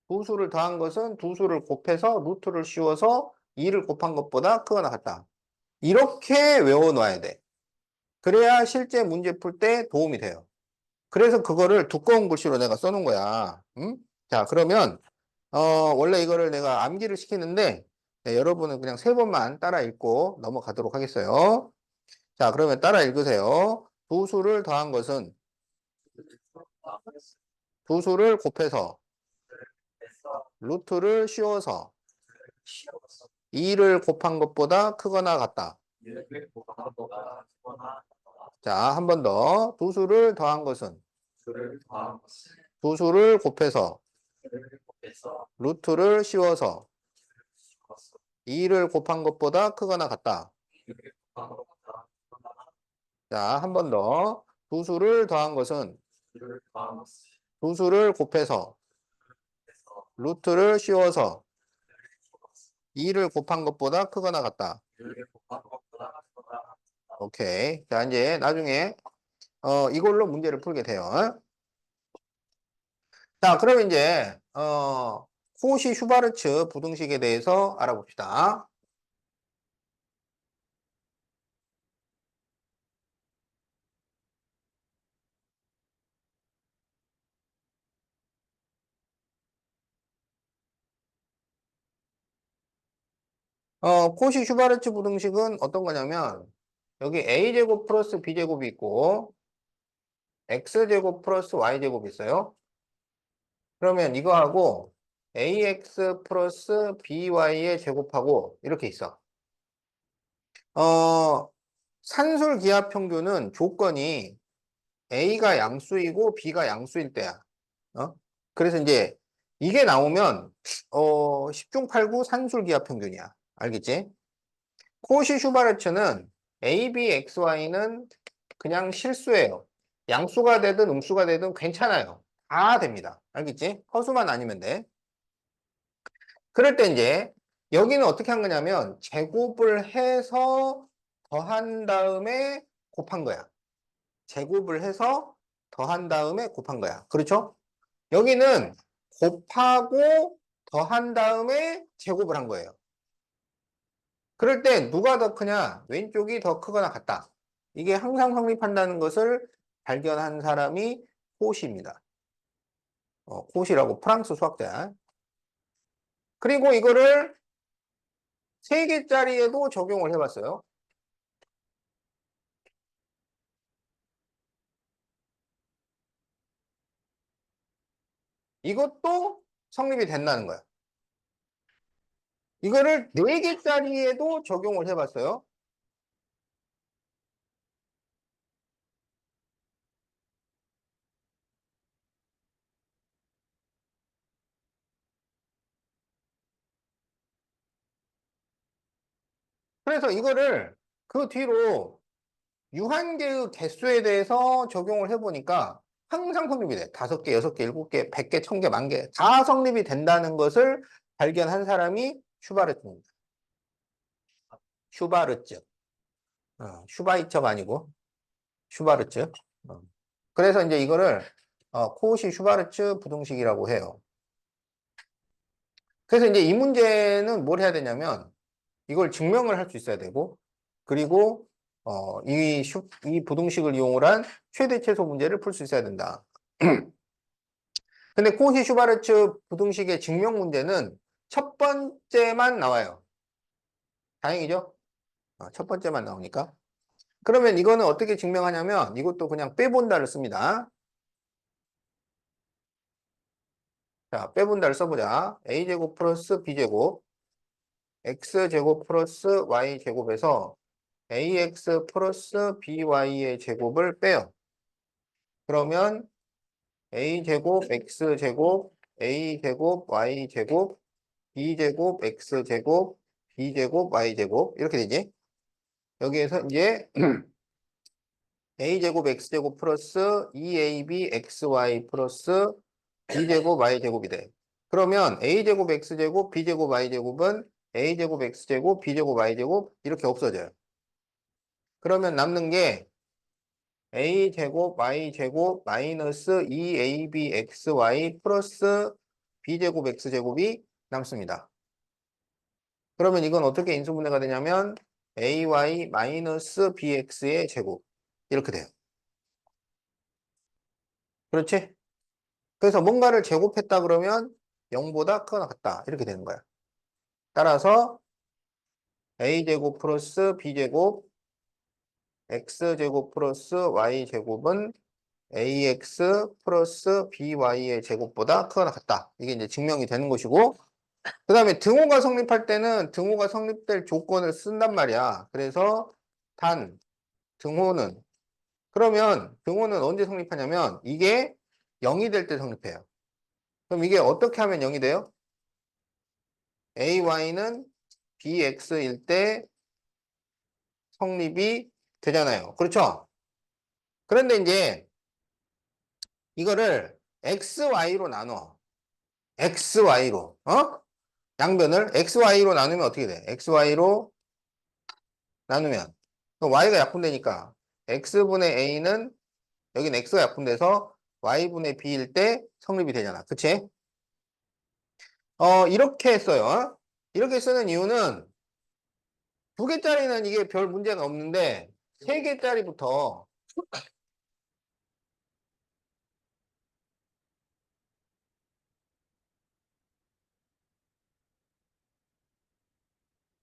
두 수를 더한 것은 두 수를 곱해서 루트를 씌워서 2를 곱한 것보다 크거나 같다. 이렇게 외워놔야 돼. 그래야 실제 문제 풀 때 도움이 돼요. 그래서 그거를 두꺼운 글씨로 내가 써놓은 거야. 응? 자, 그러면 원래 이거를 내가 암기를 시키는데 네, 여러분은 그냥 세 번만 따라 읽고 넘어가도록 하겠어요. 자, 그러면 따라 읽으세요. 두 수를 더한 것은 두 수를 곱해서 루트를 씌워서 2를 곱한 것보다 크거나 같다. 자, 한 번 더. 두 수를 더한 것은 두 수를 곱해서 루트를 씌워서 2를 곱한 것보다 크거나 같다. 자, 한 번 더. 두 수를 더한 것은 두 수를 곱해서 루트를 씌워서 2를 곱한 것보다 크거나 같다. 오케이. 자, 이제 나중에 이걸로 문제를 풀게 돼요. 자, 그럼 이제 코시 슈바르츠 부등식에 대해서 알아봅시다. 코시 슈바르츠 부등식은 어떤 거냐면 여기 a제곱 플러스 b제곱이 있고 x제곱 플러스 y제곱이 있어요. 그러면 이거하고 ax 플러스 by의 제곱하고 이렇게 있어. 산술 기하 평균은 조건이 a가 양수이고 b가 양수일 때야. 어? 그래서 이제 이게 나오면 10중 8구 산술 기하 평균이야. 알겠지? 코시 슈바르츠는 a, b, x, y는 그냥 실수예요. 양수가 되든 음수가 되든 괜찮아요. 다 됩니다. 알겠지? 허수만 아니면 돼. 그럴 때 이제 여기는 어떻게 한 거냐면 제곱을 해서 더한 다음에 곱한 거야. 제곱을 해서 더한 다음에 곱한 거야. 그렇죠? 여기는 곱하고 더한 다음에 제곱을 한 거예요. 그럴 때 누가 더 크냐? 왼쪽이 더 크거나 같다. 이게 항상 성립한다는 것을 발견한 사람이 코시입니다. 코시라고 프랑스 수학자. 그리고 이거를 3개짜리에도 적용을 해봤어요. 이것도 성립이 된다는 거야. 이거를 4개짜리에도 적용을 해봤어요. 그래서 이거를 그 뒤로 유한계의 개수에 대해서 적용을 해보니까 항상 성립이 돼. 5개, 6개, 7개, 100개, 1000개, 10,000개 다 성립이 된다는 것을 발견한 사람이 슈바르츠입니다. 슈바르츠. 슈바이처가 아니고 슈바르츠. 그래서 이제 이거를 코시 슈바르츠 부등식이라고 해요. 그래서 이제 이 문제는 뭘 해야 되냐면 이걸 증명을 할 수 있어야 되고 그리고 이 부등식을 이용을 한 최대 최소 문제를 풀 수 있어야 된다. 근데 코시 슈바르츠 부등식의 증명 문제는 첫 번째만 나와요. 다행이죠? 첫 번째만 나오니까. 그러면 이거는 어떻게 증명하냐면 이것도 그냥 빼본다를 씁니다. 자, 빼본다를 써보자. a제곱 플러스 b제곱 x제곱 플러스 y제곱에서 ax 플러스 by의 제곱을 빼요. 그러면 a제곱 x제곱 a제곱 y제곱 b제곱 x제곱 b제곱 y제곱 이렇게 되지. 여기에서 이제 a제곱 x제곱 플러스 2ab xy 플러스 b제곱 y제곱이 돼. 그러면 a제곱 x제곱 b제곱 y제곱은 a제곱 x제곱 b제곱 y제곱 이렇게 없어져요. 그러면 남는 게 a제곱 y제곱 마이너스 2ab xy 플러스 b제곱 x제곱이 남습니다. 그러면 이건 어떻게 인수분해가 되냐면 ay 마이너스 bx의 제곱 이렇게 돼요. 그렇지? 그래서 뭔가를 제곱했다 그러면 0보다 크거나 같다 이렇게 되는 거야. 따라서 a제곱 플러스 b제곱 x제곱 플러스 y제곱은 ax 플러스 by의 제곱보다 크거나 같다. 이게 이제 증명이 되는 것이고 그 다음에 등호가 성립할 때는 등호가 성립될 조건을 쓴단 말이야. 그래서 단 등호는 그러면 등호는 언제 성립하냐면 이게 0이 될 때 성립해요. 그럼 이게 어떻게 하면 0이 돼요? ay는 bx일 때 성립이 되잖아요. 그렇죠? 그런데 이제 이거를 xy로 나눠. xy로. 어? 양변을 xy로 나누면 어떻게 돼? xy로 나누면 y가 약분되니까 x분의 a는 여긴 x가 약분돼서 y분의 b일 때 성립이 되잖아. 그치? 이렇게 했어요. 이렇게 쓰는 이유는 두 개짜리는 이게 별 문제가 없는데 세 개짜리부터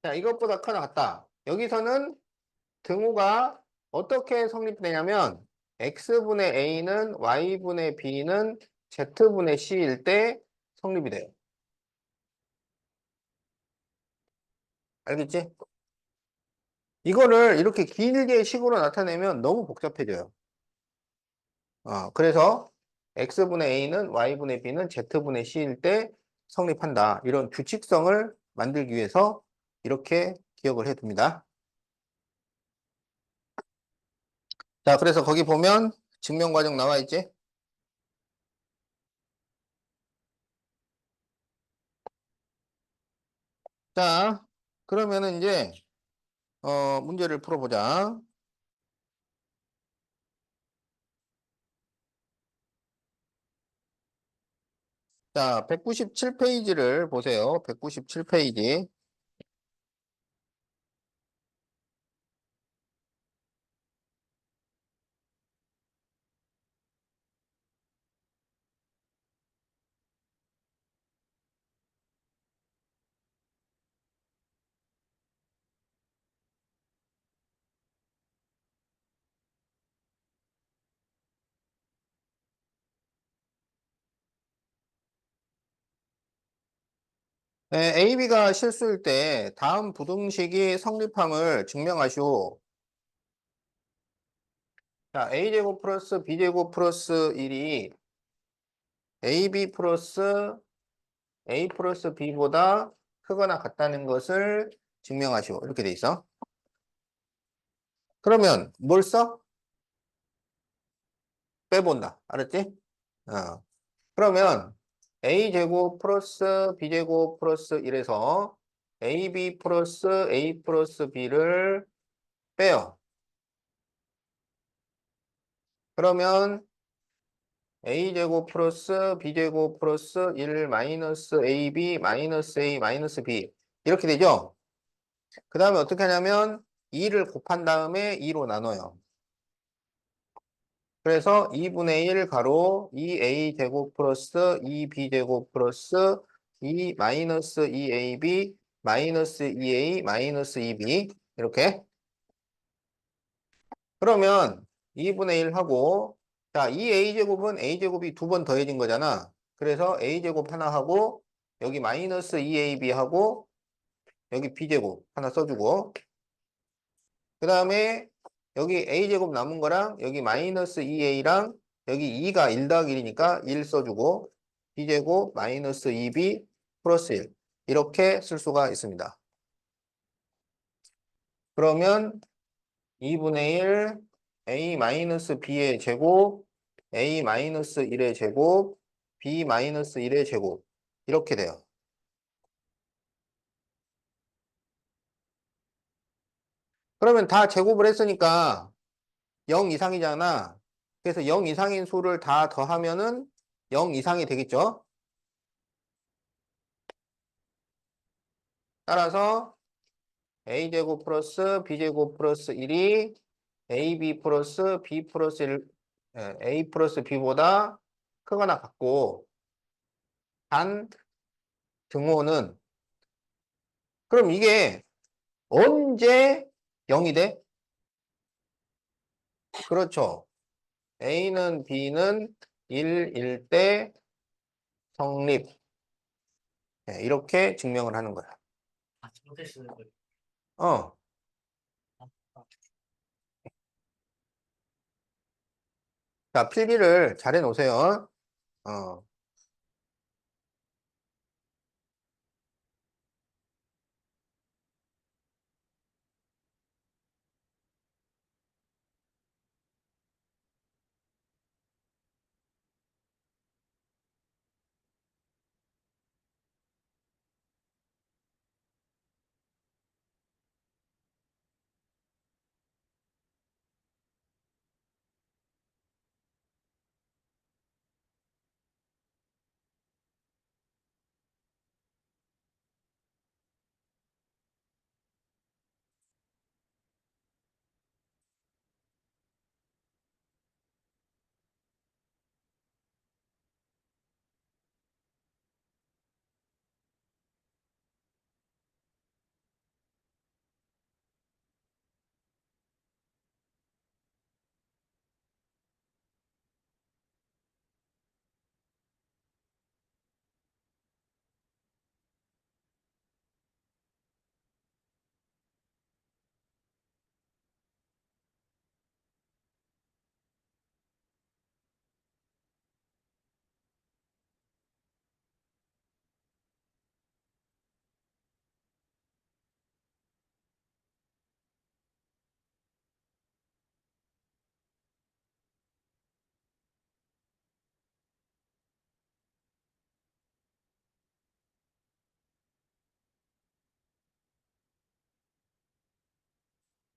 자, 이것보다 크나 같다. 여기서는 등호가 어떻게 성립되냐면 x분의 a는 y분의 b는 z분의 c일 때 성립이 돼요. 알겠지? 이거를 이렇게 길게 식으로 나타내면 너무 복잡해져요. 그래서 x분의 a는 y분의 b는 z분의 c일 때 성립한다. 이런 규칙성을 만들기 위해서 이렇게 기억을 해둡니다. 자, 그래서 거기 보면 증명 과정 나와 있지? 자, 그러면은 이제 문제를 풀어보자. 자, 197페이지를 보세요. 197페이지. 네, AB가 실수일 때 다음 부등식이 성립함을 증명하시오. 자, A제곱 플러스 B제곱 플러스 1이 AB 플러스 A 플러스 B보다 크거나 같다는 것을 증명하시오. 이렇게 돼 있어. 그러면 뭘 써? 빼본다. 알았지? 어. 그러면 A제곱 플러스 B제곱 플러스 1에서 AB 플러스 A 플러스 B를 빼요. 그러면 A제곱 플러스 B제곱 플러스 1 마이너스 AB 마이너스 A 마이너스 B 이렇게 되죠? 그 다음에 어떻게 하냐면 2를 곱한 다음에 2로 나눠요. 그래서 2분의 1 가로 2a제곱 플러스 2b제곱 플러스 2 마이너스 2ab 마이너스 2a 마이너스 2b 이렇게 그러면 2분의 1 하고 자 2a제곱은 a제곱이 두 번 더해진 거잖아. 그래서 a제곱 하나 하고 여기 마이너스 2ab 하고 여기 b제곱 하나 써주고 그 다음에 여기 a제곱 남은 거랑 여기 마이너스 2a랑 여기 2가 1 더하기 1이니까 1 써주고 b제곱 마이너스 2b 플러스 1 이렇게 쓸 수가 있습니다. 그러면 2분의 1 a 마이너스 b의 제곱, a 마이너스 1의 제곱, b 마이너스 1의 제곱. 이렇게 돼요. 그러면 다 제곱을 했으니까 0 이상이잖아. 그래서 0 이상인 수를 다 더하면은 0 이상이 되겠죠? 따라서 a제곱 플러스 b제곱 플러스 1이 ab 플러스 b 플러스 1, a 플러스 b보다 크거나 같고, 단 등호는, 그럼 이게 언제 0이 돼? 그렇죠. a는 b는 1일 때 성립. 네, 이렇게 증명을 하는 거야. 아, 저렇게 쓰는 거예요. 어. 자, 필기를 잘 해놓으세요. 어.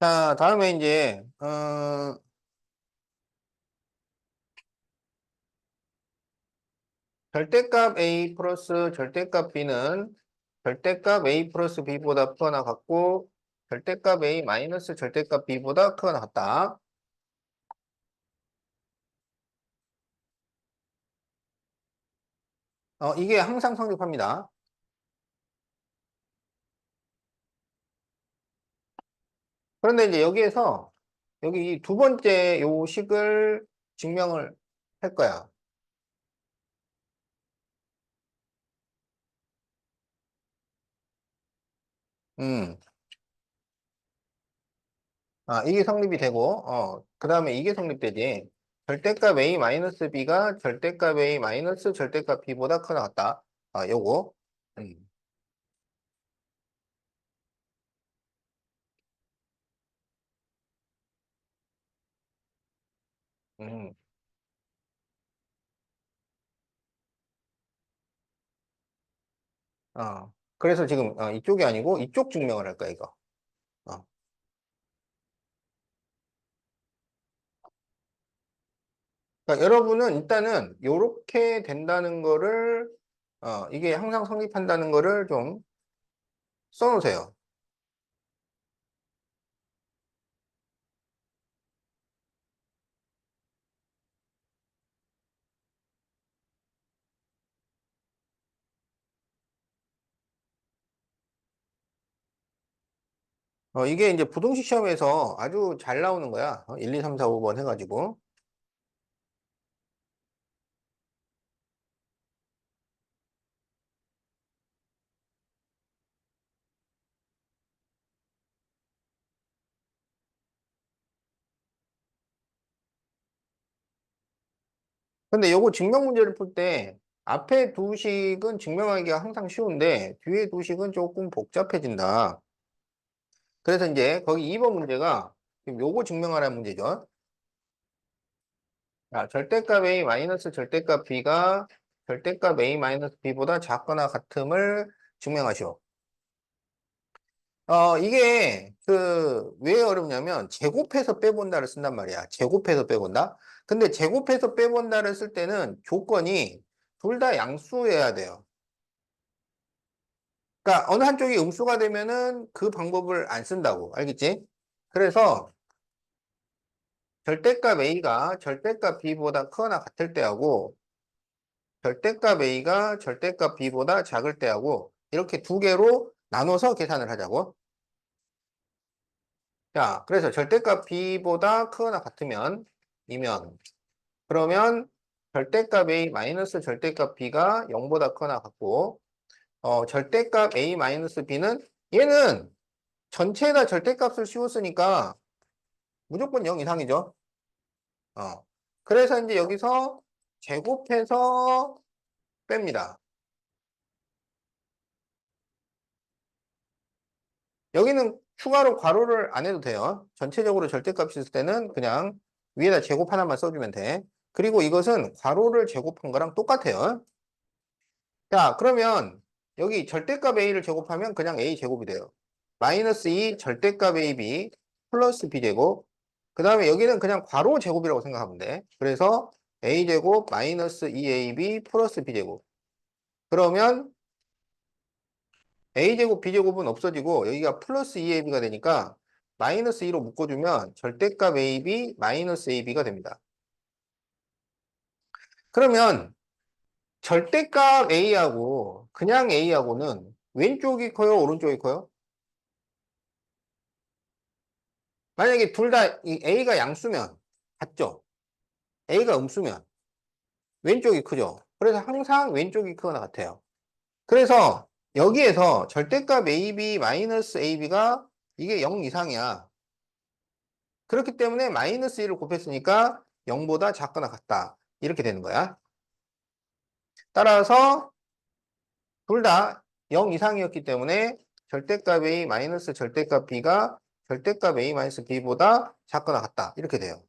자, 다음에 이제, 절대값 A 플러스 절대값 B는 절대값 A 플러스 B보다 크거나 같고, 절대값 A 마이너스 절대값 B보다 크거나 같다. 이게 항상 성립합니다. 그런데 이제 여기에서, 여기 이 두 번째 요 식을 증명을 할 거야. 음. 이게 성립이 되고, 그 다음에 이게 성립되지. 절대값 A 마이너스 B가 절대값 A 마이너스 절대값 B보다 크거나 같다. 요거. 음. 음. 그래서 지금 이쪽이 아니고 이쪽 증명을 할 거야, 이거. 어. 그러니까 여러분은 일단은 요렇게 된다는 거를, 이게 항상 성립한다는 거를 좀 써놓으세요. 이게 이제 부동식 시험에서 아주 잘 나오는 거야. 1, 2, 3, 4, 5번 해가지고. 근데 요거 증명 문제를 풀 때 앞에 두 식은 증명하기가 항상 쉬운데 뒤에 두 식은 조금 복잡해진다. 그래서 이제 거기 2번 문제가 지금 요거 증명하라는 문제죠. 자, 절대값 A 마이너스 절대값 B가 절대값 A 마이너스 B보다 작거나 같음을 증명하시오. 이게, 왜 어렵냐면, 제곱해서 빼본다를 쓴단 말이야. 제곱해서 빼본다? 근데 제곱해서 빼본다를 쓸 때는 조건이 둘 다 양수여야 돼요. 그러니까 어느 한쪽이 음수가 되면은 그 방법을 안 쓴다고. 알겠지? 그래서 절대값 A가 절대값 B보다 크거나 같을 때하고, 절대값 A가 절대값 B보다 작을 때하고, 이렇게 두 개로 나눠서 계산을 하자고. 자, 그래서 절대값 B보다 크거나 같으면, 이면, 그러면 절대값 A 마이너스 절대값 B가 0보다 크거나 같고, 절대값 A 마이너스 B는 얘는 전체에다 절대값을 씌웠으니까 무조건 0 이상이죠. 그래서 이제 여기서 제곱해서 뺍니다. 여기는 추가로 괄호를 안 해도 돼요. 전체적으로 절대값이 있을 때는 그냥 위에다 제곱 하나만 써주면 돼. 그리고 이것은 괄호를 제곱한 거랑 똑같아요. 자, 그러면 여기 절대값 A를 제곱하면 그냥 A 제곱이 돼요. 마이너스 2 절대값 AB 플러스 B제곱. 그 다음에 여기는 그냥 괄호 제곱이라고 생각하면 돼. 그래서 A제곱 마이너스 2AB 플러스 B제곱. 그러면 A제곱 B제곱은 없어지고 여기가 플러스 2AB가 되니까 마이너스 2로 묶어주면 절대값 AB 마이너스 AB가 됩니다. 그러면 절대값 A하고 그냥 A하고는 왼쪽이 커요, 오른쪽이 커요? 만약에 둘 다 A가 양수면 같죠? A가 음수면 왼쪽이 크죠? 그래서 항상 왼쪽이 크거나 같아요. 그래서 여기에서 절대값 AB 마이너스 AB가 이게 0 이상이야. 그렇기 때문에 마이너스 1을 곱했으니까 0보다 작거나 같다. 이렇게 되는 거야. 따라서 둘 다 0 이상이었기 때문에 절대값 A 마이너스 절대값 B가 절대값 A 마이너스 B보다 작거나 같다. 이렇게 돼요.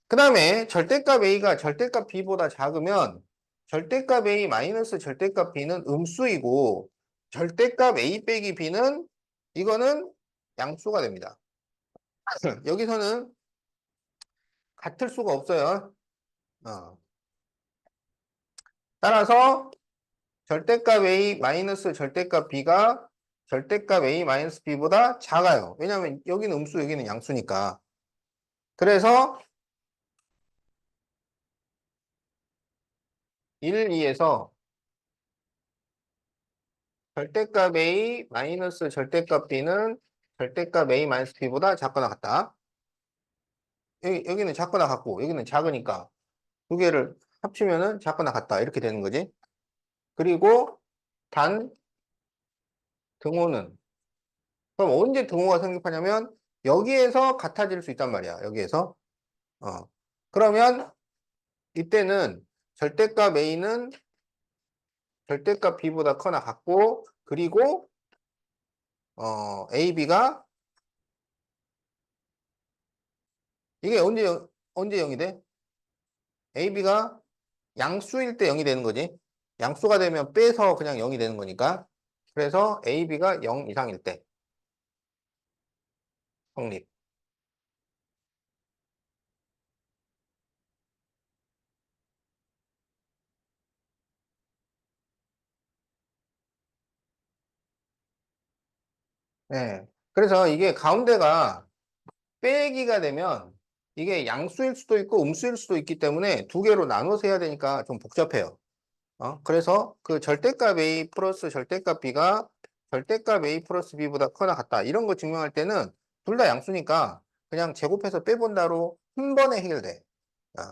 그 다음에 절대값 A가 절대값 B보다 작으면 절대값 A 마이너스 절대값 B는 음수이고 절대값 A 빼기 B는 이거는 양수가 됩니다. 여기서는 같을 수가 없어요. 어. 따라서 절대값 A 마이너스 절대값 B가 절대값 A 마이너스 B보다 작아요. 왜냐하면 여기는 음수, 여기는 양수니까. 그래서 1, 2에서 절대값 A 마이너스 절대값 B는 절대값 A 마이너스 B보다 작거나 같다. 여기는 작거나 같고 여기는 작으니까 두 개를 합치면은 작거나 같다. 이렇게 되는 거지. 그리고 단 등호는 그럼 언제 등호가 성립하냐면 여기에서 같아질 수 있단 말이야. 여기에서. 어. 그러면 이때는 절대값 A는 절대값 B보다 커나 같고 그리고 AB가 이게 언제 0이 돼? AB가 양수일 때 0이 되는 거지. 양수가 되면 빼서 그냥 0이 되는 거니까. 그래서 AB가 0 이상일 때 성립. 네. 그래서 이게 가운데가 빼기가 되면 이게 양수일 수도 있고 음수일 수도 있기 때문에 두 개로 나눠서 해야 되니까 좀 복잡해요. 그래서 그 절대값 A 플러스 절대값 B가 절대값 A 플러스 B보다 크거나 같다. 이런 거 증명할 때는 둘 다 양수니까 그냥 제곱해서 빼본다로 한 번에 해결돼. 어.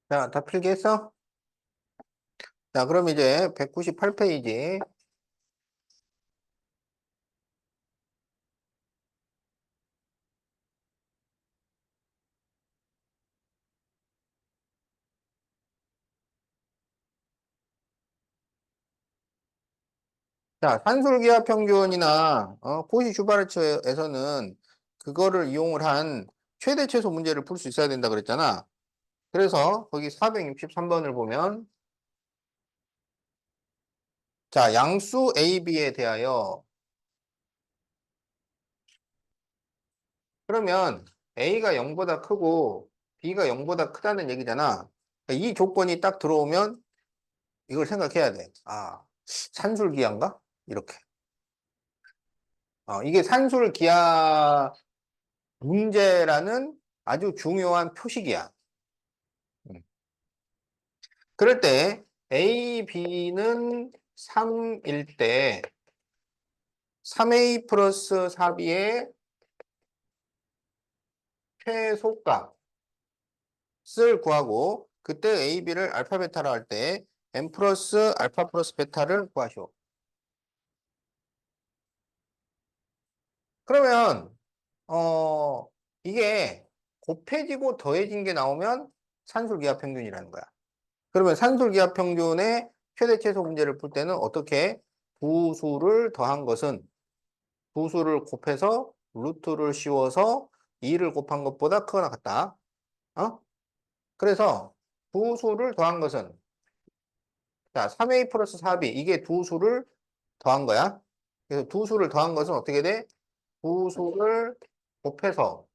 자, 다 필기했어? 자, 그럼 이제 198페이지. 자, 산술기하 평균이나 코시 슈바르츠에서는 그거를 이용을 한 최대 최소 문제를 풀 수 있어야 된다 그랬잖아. 그래서 거기 463번을 보면 자, 양수 A, B에 대하여 그러면 A가 0보다 크고 B가 0보다 크다는 얘기잖아. 이 조건이 딱 들어오면 이걸 생각해야 돼. 아, 산술기하인가? 이렇게. 이게 산술기하 문제라는 아주 중요한 표식이야. 음. 그럴 때 A, B는 3일 때 3A 플러스 4B의 최소값을 구하고 그때 A, B를 알파 베타로 할 때 n 플러스 알파 플러스 베타를 구하시오. 그러면 이게 곱해지고 더해진 게 나오면 산술기하 평균이라는 거야. 그러면 산술기하 평균의 최대 최소 문제를 풀 때는 어떻게 부수를 더한 것은 부수를 곱해서 루트를 씌워서 2를 곱한 것보다 크거나 같다. 어? 그래서 부수를 더한 것은 자, 3a 플러스 4b 이게 두 수를 더한 거야. 그래서 두 수를 더한 것은 어떻게 돼? 부수를 곱해서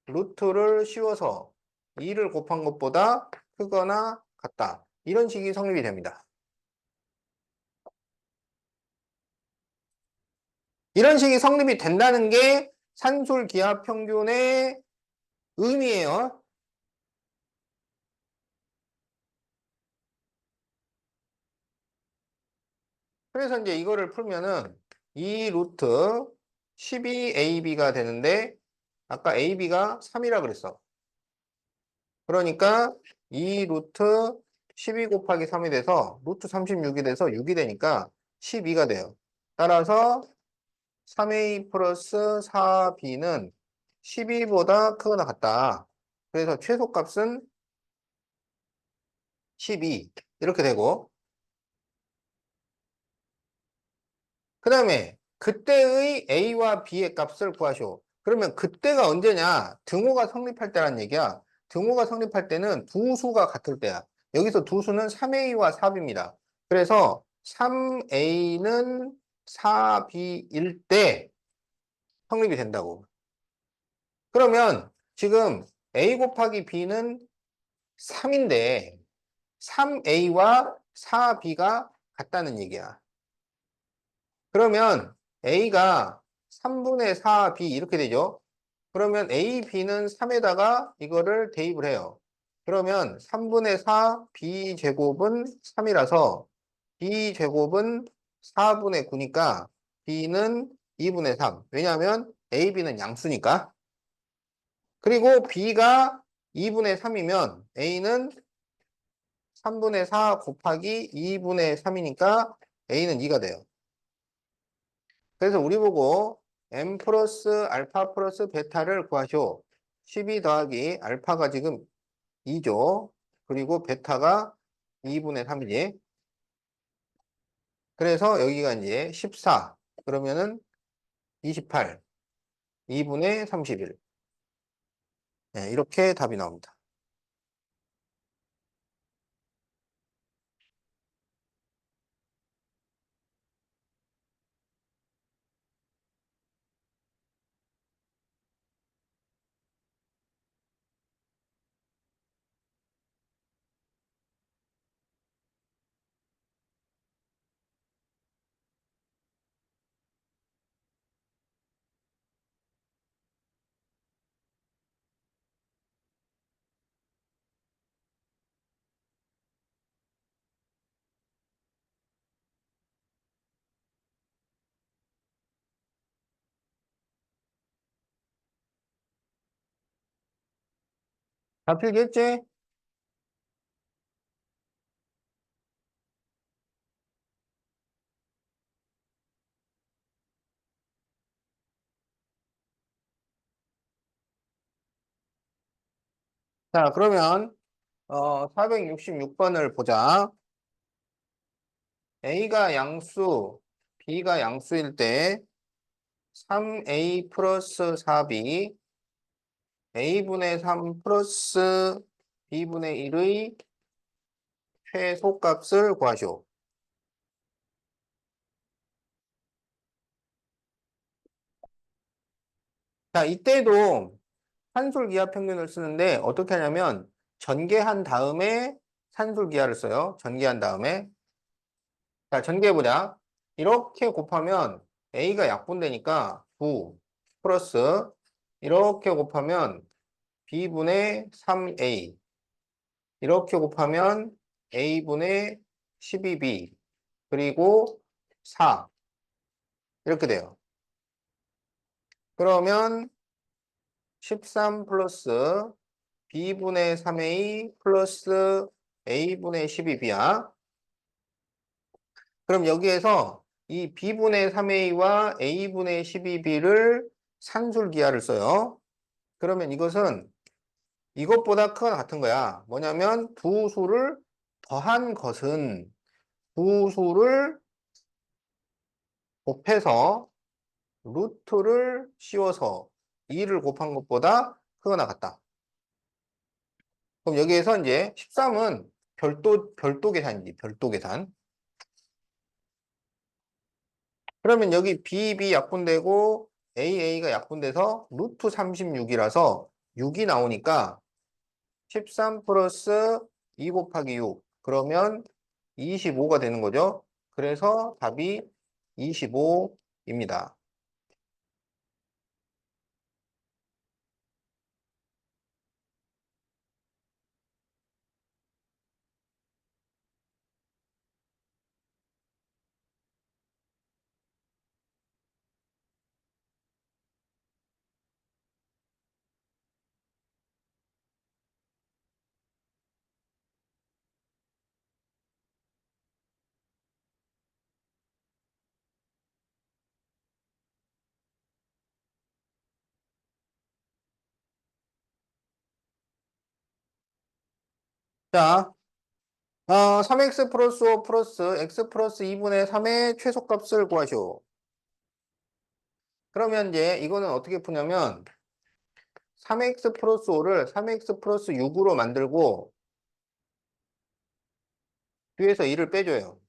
루트를 씌워서 2를 곱한 것보다 크거나 같다. 이런 식이 성립이 됩니다. 이런 식이 성립이 된다는 게 산술기하 평균의 의미예요. 그래서 이제 이거를 풀면은 2 루트 12AB가 되는데 아까 AB가 3이라 그랬어. 그러니까 2 루트 12 곱하기 3이 돼서 루트 36이 돼서 6이 되니까 12가 돼요. 따라서 3a 플러스 4b는 12보다 크거나 같다. 그래서 최소값은 12 이렇게 되고 그 다음에 그때의 a와 b의 값을 구하시오. 그러면 그때가 언제냐? 등호가 성립할 때란 얘기야. 등호가 성립할 때는 두 수가 같을 때야. 여기서 두 수는 3a와 4b입니다. 그래서 3a는 4b일 때 성립이 된다고. 그러면 지금 a 곱하기 b는 3인데 3a와 4b가 같다는 얘기야. 그러면 a가 3분의 4b 이렇게 되죠. 그러면 a, b는 3에다가 이거를 대입을 해요. 그러면 3분의 4 b 제곱은 3이라서 b 제곱은 4분의 9니까 b는 2분의 3. 왜냐하면 a, b는 양수니까. 그리고 b가 2분의 3이면 a는 3분의 4 곱하기 2분의 3이니까 a는 2가 돼요. 그래서 우리 보고 m 플러스 알파 플러스 베타를 구하시오. 12 더하기 알파가 지금 2죠. 그리고 베타가 2분의 3이지. 그래서 여기가 이제 14. 그러면은 28. 2분의 31. 네, 이렇게 답이 나옵니다. 다 필기했지? 자, 그러면 466번을 보자. A가 양수, B가 양수일 때 3A 플러스 4B, A분의 3 플러스 B분의 1의 최소값을 구하시오. 자, 이때도 산술기하평균을 쓰는데 어떻게 하냐면 전개한 다음에 산술기하를 써요. 전개한 다음에. 자, 전개해보자. 이렇게 곱하면 A가 약분되니까 9 플러스 이렇게 곱하면 B분의 3A 이렇게 곱하면 A분의 12B 그리고 4 이렇게 돼요. 그러면 13 플러스 B분의 3A 플러스 A분의 12B야. 그럼 여기에서 이 B분의 3A와 A분의 12B를 산술기하를 써요. 그러면 이것은 이것보다 크거나 같은 거야. 뭐냐면 두 수를 더한 것은 두 수를 곱해서 루트를 씌워서 2를 곱한 것보다 크거나 같다. 그럼 여기에서 이제 13은 별도 계산이지, 별도 계산. 그러면 여기 B 약분되고 AA가 약분돼서 루트 36이라서 6이 나오니까 13 플러스 2 곱하기 6. 그러면 25가 되는 거죠. 그래서 답이 25입니다. 자, 3x 플러스 5 플러스 x 플러스 2분의 3의 최소값을 구하시오. 그러면 이제 이거는 어떻게 푸냐면 3x 플러스 5를 3x 플러스 6으로 만들고 뒤에서 2를 빼줘요.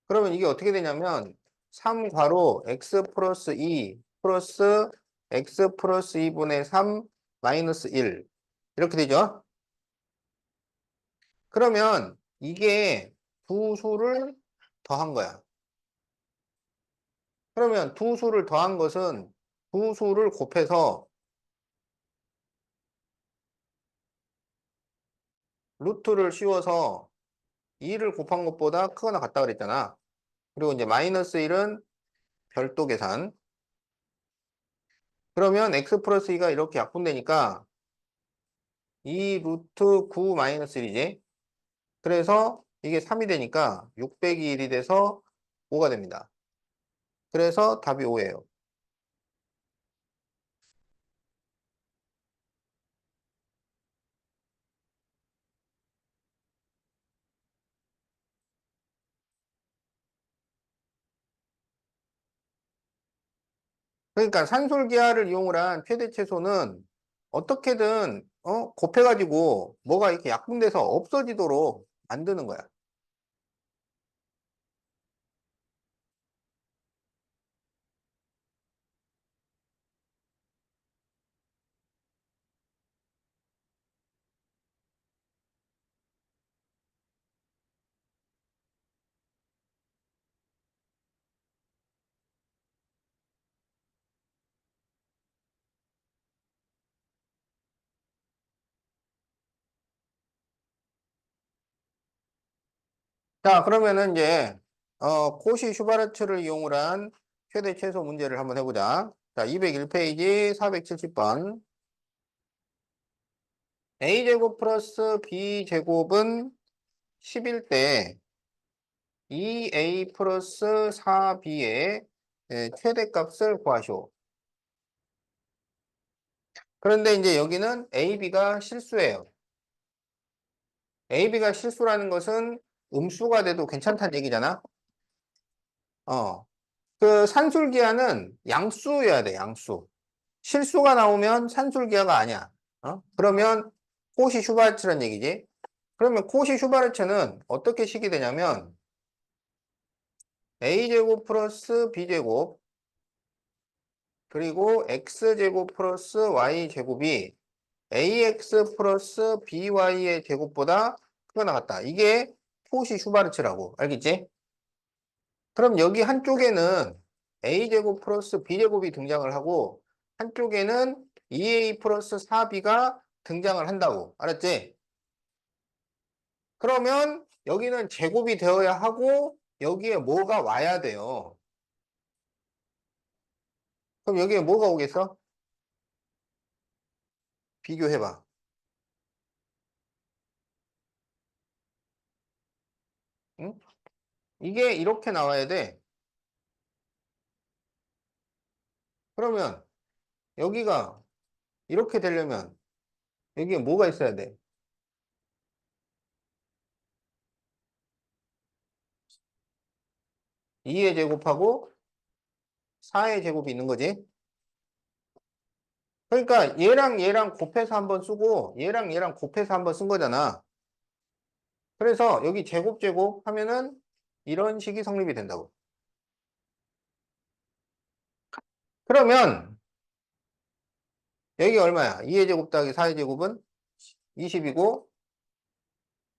그러면 이게 어떻게 되냐면 3 괄호 x 플러스 2 플러스 x 플러스 2분의 3 마이너스 1 이렇게 되죠. 그러면 이게 두 수를 더한 거야. 그러면 두 수를 더한 것은 두 수를 곱해서 루트를 씌워서 2를 곱한 것보다 크거나 같다 그랬잖아. 그리고 이제 마이너스 1은 별도 계산. 그러면 x 플러스 2가 이렇게 약분되니까 2 루트 9 마이너스 1이지. 그래서 이게 3이 되니까 6 빼기 1이 돼서 5가 됩니다. 그래서 답이 5예요. 그러니까 산술기하를 이용을 한 최대 최소는 어떻게든 곱해가지고 뭐가 이렇게 약분돼서 없어지도록 만드는 거야. 자, 그러면은 이제 코시 슈바르츠를 이용을 한 최대 최소 문제를 한번 해보자. 자, 201페이지 470번. a제곱 플러스 b제곱은 10일 때 2a 플러스 4b의 최대값을 구하시오. 그런데 이제 여기는 AB가 실수예요. AB가 실수라는 것은 음수가 돼도 괜찮다는 얘기잖아. 그 산술기하는 양수여야 돼, 양수. 실수가 나오면 산술기하가 아니야. 그러면 코시 슈바르츠란 얘기지. 그러면 코시 슈바르츠는 어떻게 식이 되냐면 a제곱 플러스 b제곱 그리고 x제곱 플러스 y제곱이 ax 플러스 by의 제곱보다 크게 나갔다. 이게 코시 슈바르츠라고. 알겠지? 그럼 여기 한쪽에는 a제곱 플러스 b제곱이 등장을 하고 한쪽에는 2a 플러스 4b가 등장을 한다고. 알았지? 그러면 여기는 제곱이 되어야 하고 여기에 뭐가 와야 돼요. 그럼 여기에 뭐가 오겠어? 비교해봐. 응? 이게 이렇게 나와야 돼. 그러면 여기가 이렇게 되려면 여기에 뭐가 있어야 돼? 2의 제곱하고 4의 제곱이 있는 거지. 그러니까 얘랑 곱해서 한번 쓰고 얘랑 곱해서 한번 쓴 거잖아. 그래서 여기 제곱 하면은 이런 식이 성립이 된다고. 그러면 여기 얼마야? 2의 제곱 더하기 4의 제곱은 20이고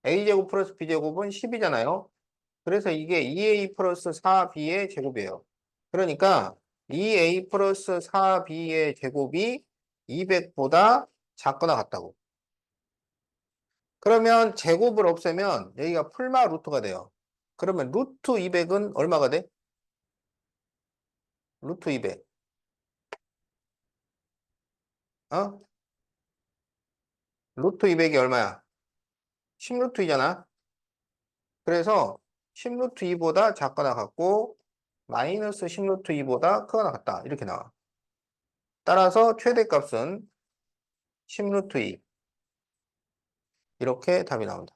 a제곱 플러스 b제곱은 10이잖아요. 그래서 이게 2a 플러스 4b의 제곱이에요. 그러니까 2a 플러스 4b의 제곱이 200보다 작거나 같다고. 그러면 제곱을 없애면 여기가 풀마 루트가 돼요. 그러면 루트 200은 얼마가 돼? 루트 200. 어? 루트 200이 얼마야? 10루트이잖아. 그래서 10루트 2보다 작거나 같고 마이너스 10루트 2보다 크거나 같다. 이렇게 나와. 따라서 최대값은 10루트 2. 이렇게 답이 나온다.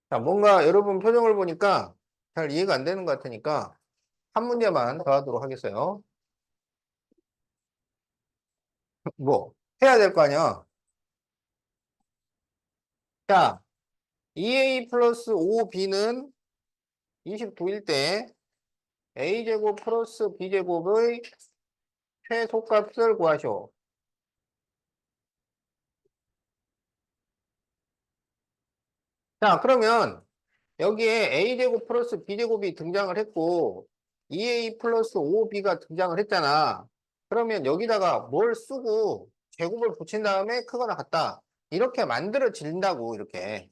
자, 뭔가 여러분 표정을 보니까 잘 이해가 안 되는 것 같으니까 한 문제만 더 하도록 하겠어요. 뭐, 해야 될 거 아니야. 자, 2a 플러스 5b는 29일 때 a제곱 플러스 b제곱의 최소값을 구하시오. 자, 그러면 여기에 a제곱 플러스 b제곱이 등장을 했고 2a 플러스 5b가 등장을 했잖아. 그러면 여기다가 뭘 쓰고 제곱을 붙인 다음에 크거나 같다. 이렇게 만들어진다고 이렇게.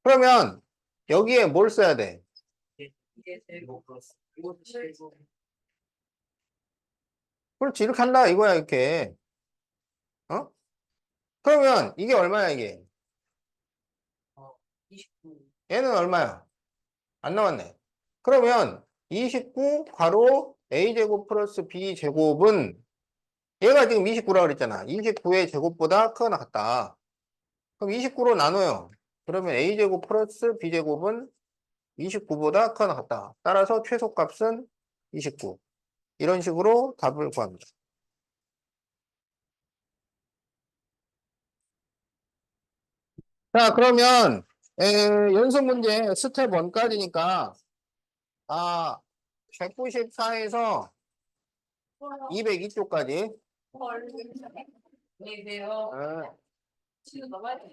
그러면 여기에 뭘 써야 돼? 이게 제곱 플러스 이거 제곱 그렇지 이렇게 한다 이거야 이렇게. 어? 그러면 이게 얼마야 이게? 29 얘는 얼마야? 안 나왔네. 그러면 29 괄호 a제곱 플러스 b제곱은 얘가 지금 29라고 그랬잖아. 29의 제곱보다 크거나 같다. 그럼 29로 나눠요. 그러면 a제곱 플러스 b제곱은 29보다 크거나 같다. 따라서 최소값은 29. 이런 식으로 답을 구합니다. 자, 그러면 연습 문제 스텝 1까지니까 194에서 202쪽까지 안녕히 계세요. 어, 지금 넘어야 돼.